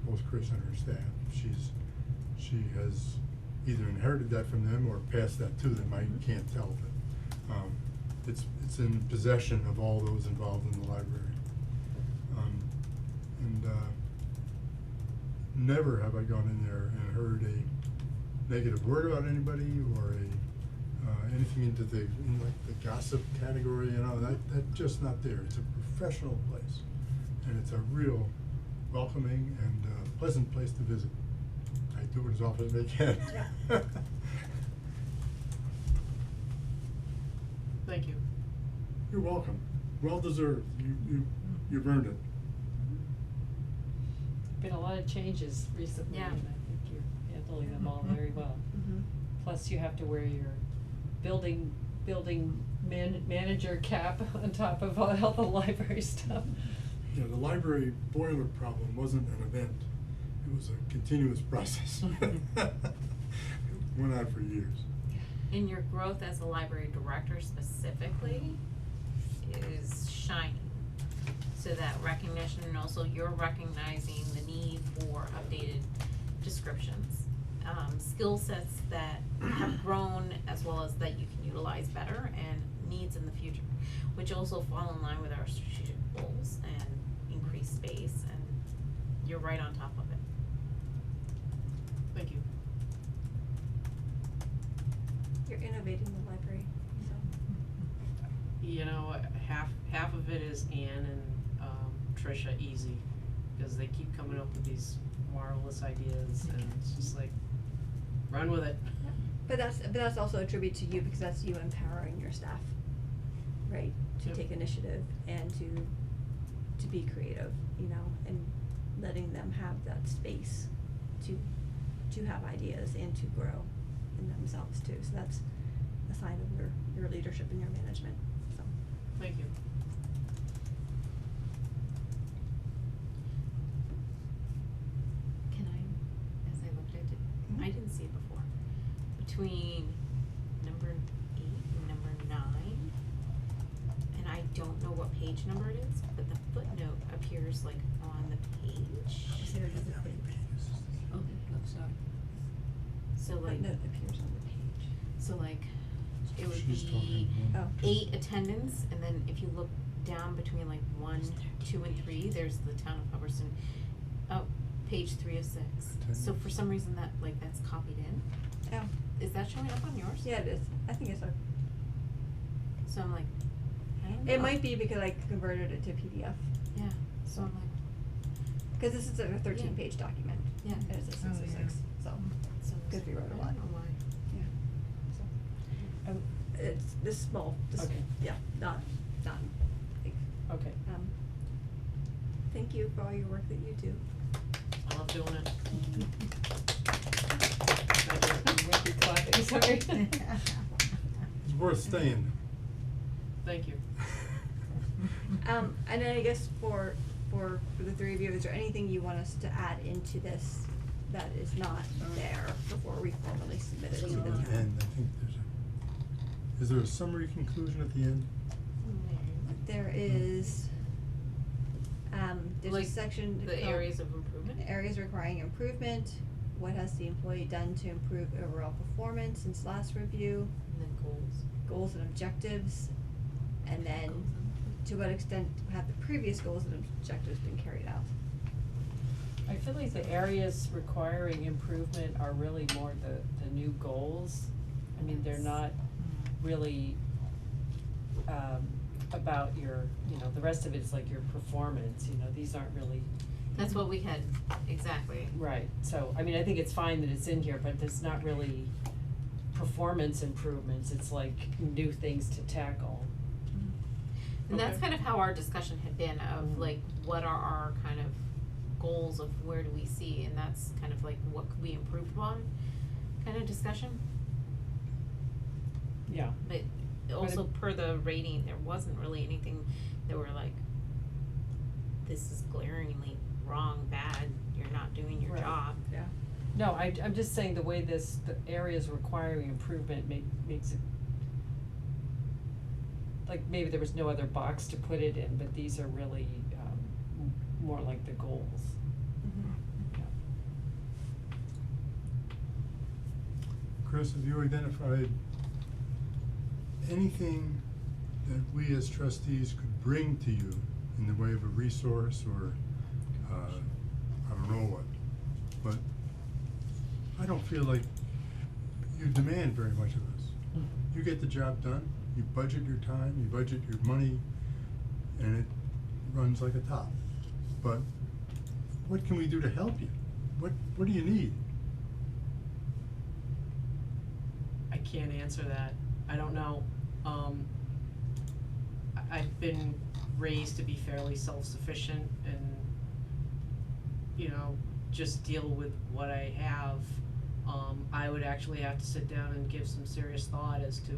both Chris and her staff. She has either inherited that from them or passed that to them. I can't tell, but it's in possession of all those involved in the library. Never have I gone in there and heard a negative word about anybody or anything in like the gossip category, that's just not there. It's a professional place, and it's a real welcoming and pleasant place to visit. I do it as often as I can. Yeah. Thank you. You're welcome. Well deserved. You've earned it. Been a lot of changes recently, Yeah. and I think you're handling them all very well. Mhm. Plus, you have to wear your building manager cap on top of all the library stuff. Yeah, the library boiler problem wasn't an event. It was a continuous process. It went on for years. And your growth as a library director specifically is shining. So that recognition, and also you're recognizing the need for updated descriptions, skill sets that have grown as well as that you can utilize better, and needs in the future, which also fall in line with our strategic goals and increased space, and you're right on top of it. Thank you. You're innovating the library, so. You know, half of it is Ann and Tricia easy, because they keep coming up with these marvelous ideas, and it's just like, run with it. But that's also a tribute to you, because that's you empowering your staff, right? To Yep. take initiative and to be creative, and letting them have that space to have ideas and to grow in themselves too. So that's a sign of your leadership and your management, so. Thank you. Can I, as I looked at it, I didn't see it before, between number 8 and number 9, and I don't know what page number it is, but the footnote appears like on the page. Oh, I'm sorry. So like, Footnote appears on the page. so like, it would She's be talking one. Oh. 8 attendance, and then if you look down between like 1, 2, and 3, there's the town of Hubbardston. Oh, page 3 of 6. So for some reason that's copied in. Oh, Is that showing up on yours? yeah, it is. I think it's So I'm like, I don't know. it might be because I converted it to PDF, Yeah, so I'm like, because this is a 13-page document. Yeah. And it's a 6 of 6, so, so. because we wrote a I lot. don't know why. yeah, so. Um, It's this small, Okay. yeah, not big. Okay. Thank you for all your work that you do. I love doing it. You might be clapping, sorry. It's worth staying. Thank you. And then I guess for the 3 of you, is there anything you want us to add into this that is not there before we formally submit it to the At town? the end, I think is there a summary conclusion at the end? there is, there's a Like section. the called areas of improvement? Areas requiring improvement, what has the employee done to improve overall performance since last review, And then goals. goals and objectives, and then to what extent have the previous goals and objectives been carried out? I feel like the areas requiring improvement are really more the new goals. I mean, they're not really, about your, you know, the rest of it is like your performance, you know, these aren't really. That's what we had, exactly. Right, so, I mean, I think it's fine that it's in here, but it's not really performance improvements, it's like new things to tackle. And that's Okay. kind of how our discussion had been of Mhm. like, what are our kind of goals of where do we see, and that's kind of like what could we improve upon kind of discussion. Yeah. But also per the rating, there wasn't really anything that were like, this is glaringly wrong, bad, you're not doing your Right. job. Yeah. No, I'm just saying the way the areas requiring improvement makes it, like, maybe there was no other box to put it in, but these are really, more like the goals. Mm-hmm. Yeah. Chris, have you identified anything that we as trustees could bring to you in the way of a resource or, I don't know what, but I don't feel like you demand very much of us. You get the job done, you budget your time, you budget your money, and it runs like a top. But what can we do to help you? What do you need? I can't answer that. I don't know. I've been raised to be fairly self-sufficient and, you know, just deal with what I have. I would actually have to sit down and give some serious thought as to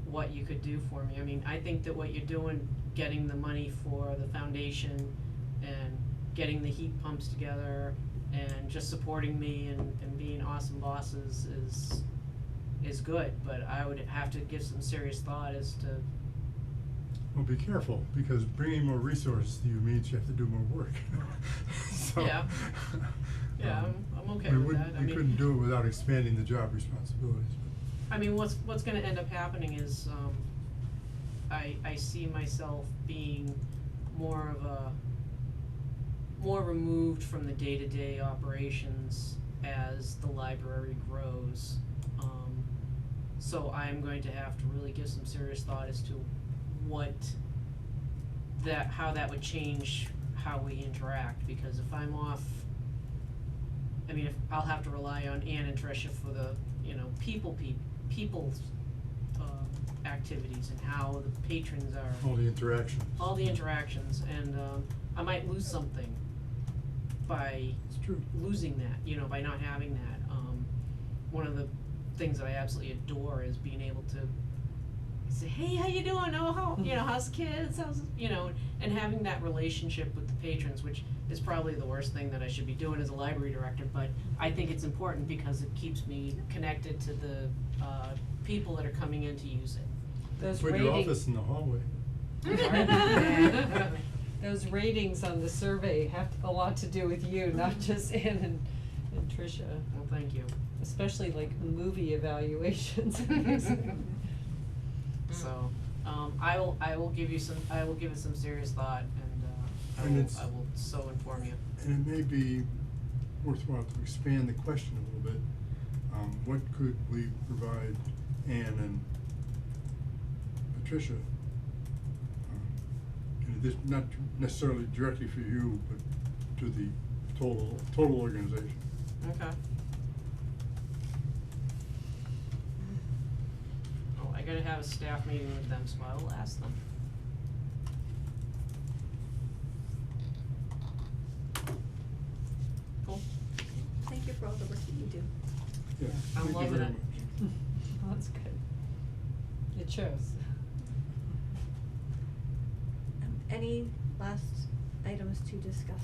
what you could do for me. I mean, I think that what you're doing, getting the money for the foundation and getting the heat pumps together and just supporting me and being awesome bosses is good, but I would have to give some serious thought as to. Well, be careful, because bringing more resources to you means you have to do more work. So, Yeah. Yeah, I'm okay we with wouldn't- that. I we mean, couldn't do it without expanding the job responsibilities, I mean, what's gonna end up happening is, I see myself being more removed from the day-to-day operations as the library grows. So I'm going to have to really give some serious thought as to how that would change how we interact, because if I'm off, I mean, if I'll have to rely on Ann and Tricia for the, you know, people's activities and how the patrons are, all the interactions. all the interactions, and I might lose something by It's true. losing that, you know, by not having that. One of the things that I absolutely adore is being able to say, hey, how you doing? Oh, how, you know, how's the kids? How's, you know, and having that relationship with the patrons, which is probably the worst thing that I should be doing as a library director, but I think it's important because it keeps me connected to the people that are coming in to use it. Those Put your ratings, office in the hallway. those ratings on the survey have a lot to do with you, not just Ann and Tricia, Well, thank you. especially like movie evaluations. So, I will give it some serious thought, and And it's- I will so inform you. And it may be worthwhile to expand the question a little bit. What could we provide Ann and Patricia? In addition, not necessarily directly for you, but to the total organization. Okay. Oh, I gotta have a staff meeting with them, so I will ask them. Cool. Thank you for all the work that you do. Yeah, I'm thank you loving very it. much. Well, that's good. It shows. Any last items to discuss?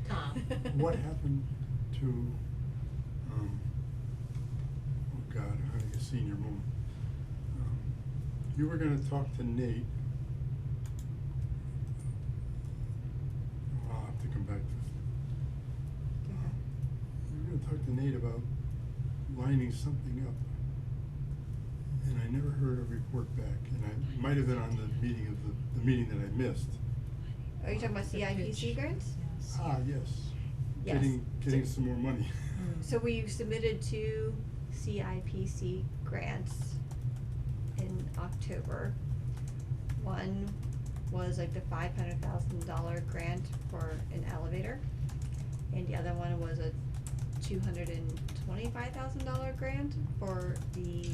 Tom. What happened to, oh God, I'm having a senior moment. you were gonna talk to Nate. Oh, I'll have to come back to it. You were gonna talk to Nate about lining something up. And I never heard a report back, and I might have been on the meeting of the meeting that I missed. Are you talking about The CIPC pitch. grants? Ah, yes. Yes. Getting some more money. So we submitted 2 CIPC grants in October. One was like the $500,000 grant for an elevator, and the other one was a $225,000 grant for the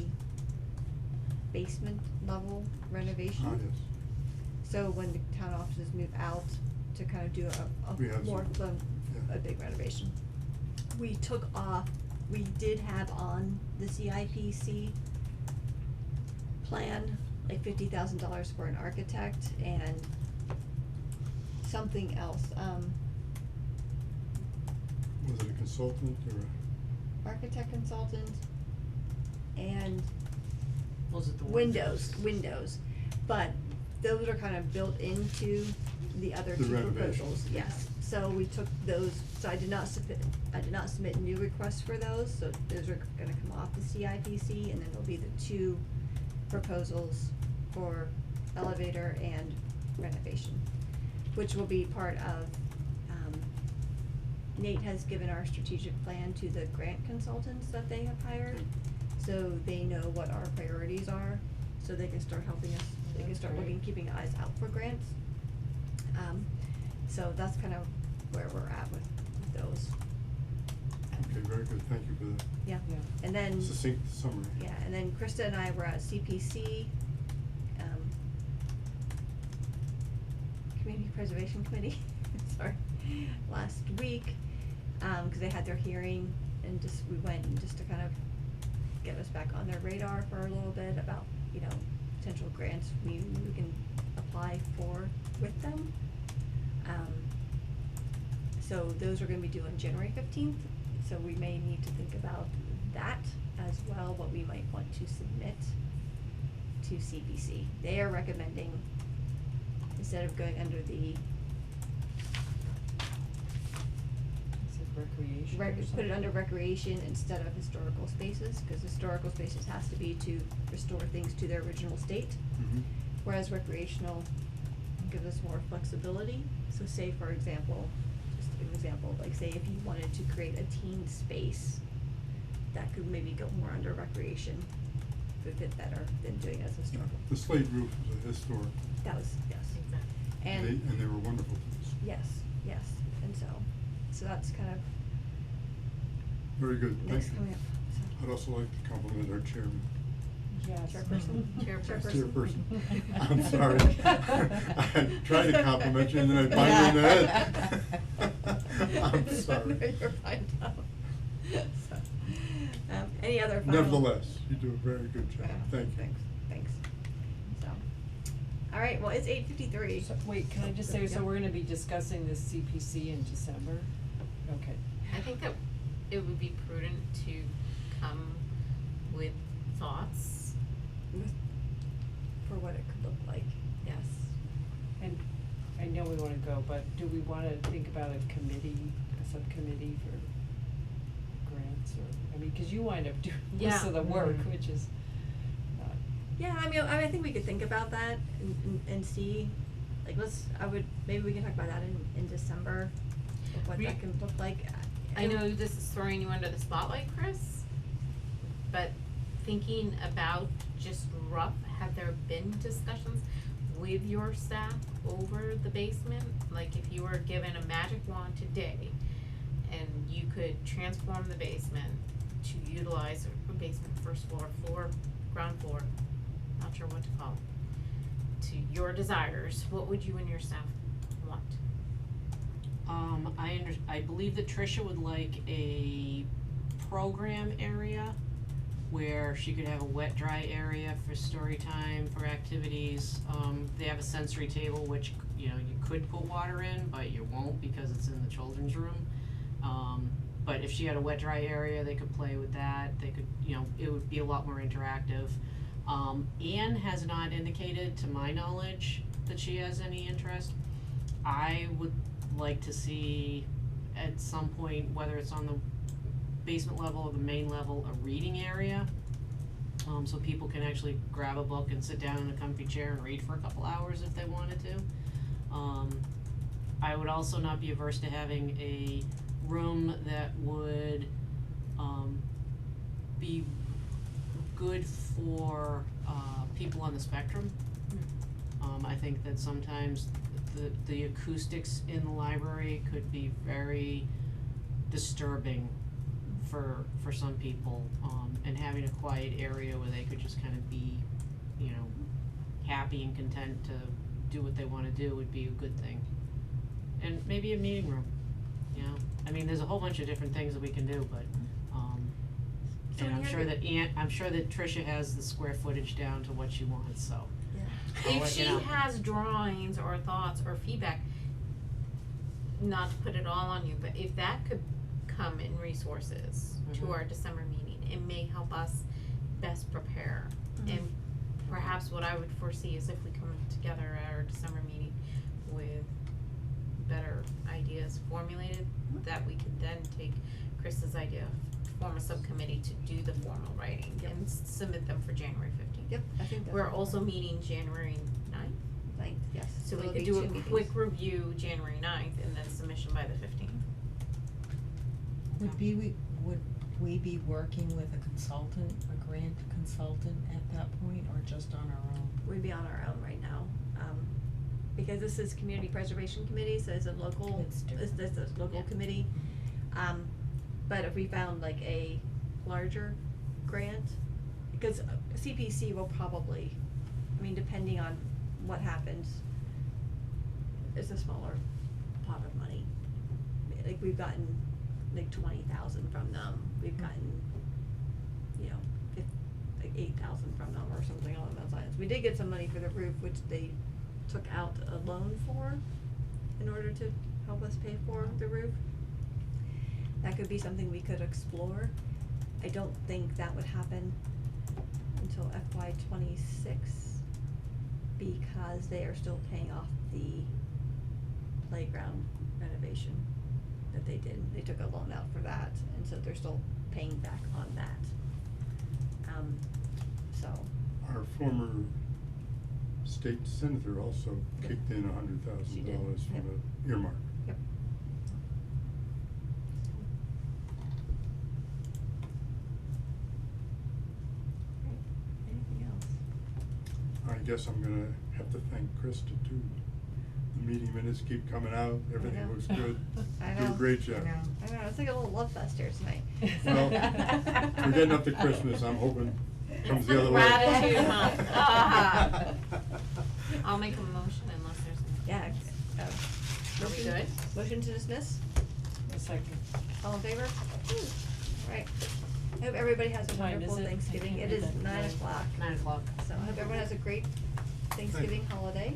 basement level renovation. Ah, yes. So when the town offices move out to kind of do We a have more, some, yeah. a big renovation. We took off, we did have on the CIPC plan, like $50,000 for an architect and something else, Was it a consultant or a? architect consultant and Was it the windows, but those are kind of built into the other The 2 renovations. proposals, yes. So we took those, so I did not submit new requests for those, so those are gonna come off the CIPC, and then there'll be the 2 proposals for elevator and renovation, which will be part of, Nate has given our strategic plan to the grant consultants that they have hired, so they know what our priorities are, so they can start helping us, they can start looking, keeping eyes out for grants. So that's kind of where we're at with those. Okay, very good, thank you for the Yeah, Yeah. and then, succinct summary. yeah, and then Krista and I were at CPC, Community Preservation Committee, sorry, last week, 'cause they had their hearing, and we went and just to kind of get us back on their radar for a little bit about, potential grants we can apply for with them. So those are gonna be due on January 15th, so we may need to think about that as well, what we might want to submit to CPC. They are recommending, instead of going under the, Is it recreation or put it something? under recreation instead of historical spaces, cause historical spaces has to be to restore things to their original state. Mm-hmm. Whereas recreational gives us more flexibility, so say for example, just an example, like say if you wanted to create a teen space, that could maybe go more under recreation, would fit better than doing it as historical. The slate roof was a historic, That was, yes, and and, they were wonderful to us. yes, and so that's kind of Very good, thank next you. coming up, so. I'd also like to compliment our chairman. Yes. Chairperson? Chairperson. I'm sorry. I tried to compliment you and then I banged you in the head. I'm sorry. You're fine, Tom. So, any other final? Nevertheless, you do a very good job, thank you. Thanks. So, all right, well, it's 8:53. So, wait, can I just say, so Yeah. we're gonna be discussing this CPC in December? Okay. I think that it would be prudent to come with thoughts. For what it could look like, yes. And I know we wanna go, but do we wanna think about a subcommittee for grants or, I mean, cause you wind up doing most Yeah. of the work, Mhm. which is not. Yeah, I mean, I think we could think about that and see, like, maybe we can talk about that in December, of what that can look like. I know this is throwing you under the spotlight, Chris, but thinking about just rough, have there been discussions with your staff over the basement? Like if you were given a magic wand today and you could transform the basement to utilize a basement, first floor, ground floor, not sure what to call it, to your desires, what would you and your staff want? I believe that Tricia would like a program area where she could have a wet, dry area for story time, for activities. They have a sensory table, which, you could put water in, but you won't because it's in the children's room. But if she had a wet, dry area, they could play with that. They could, it would be a lot more interactive. Anne has not indicated, to my knowledge, that she has any interest. I would like to see at some point, whether it's on the basement level or the main level, a reading area. So people can actually grab a book and sit down in a comfy chair and read for a couple hours if they wanted to. I would also not be averse to having a room that would, be good for, people on the spectrum. I think that sometimes the acoustics in the library could be very disturbing for some people, and having a quiet area where they could just kind of be, you know, happy and content to do what they wanna do would be a good thing. And maybe a meeting room, you know, I mean, there's a whole bunch of different things that we can do, but, So and when you I'm sure that Tricia has the square footage down to what she wants, so. I'll If let she you know. has drawings or thoughts or feedback, not to put it all on you, but if that could come in resources to Mhm. our December meeting, it may help us best prepare. Mhm. And perhaps what I would foresee is if we come together at our December meeting with better ideas formulated, that we could then take Chris's idea, form a subcommittee to do the formal writing Yep. and submit them for January 15th. Yep, I think that's. We're also meeting January 9th. Ninth, yes. So we there'll could be do 2 a meetings. quick review January 9th and then submission by the 15th. Would we be working with a consultant, a grant consultant at that point, or just on our own? We'd be on our own right now, because this is Community Preservation Committee, so it's a local, It's different. it's a local Yeah. committee. But if we found like a larger grant, because CPC will probably, I mean, depending on what happens, it's a smaller pot of money. Like, we've gotten like 20,000 from them, we've gotten, you know, like 8,000 from them or something along those lines. We did get some money for the roof, which they took out a loan for, in order to help us pay for the roof. That could be something we could explore. I don't think that would happen until FY 26, because they are still paying off the playground renovation that they did. They took a loan out for that, and so they're still paying back on that. So, Our former state senator also kicked in She did, $100,000 yep. from the earmark. yep. Right, anything else? I guess I'm gonna have to thank Krista too. The meeting minutes keep coming out, everything know. looks good. I Do a know. great job. I know, it's like a little love fest here tonight. Well, we're getting up to Christmas, I'm hoping it comes the other way. Gratitude month. Ah. I'll make a motion unless there's any. Yeah, Are we motion, good? motion to dismiss, A second. all in favor? Alright, I hope everybody has a What time is wonderful it? I Thanksgiving, can't it read is that. 9 o'clock, 9 o'clock. so I hope everyone has a great Thanksgiving holiday.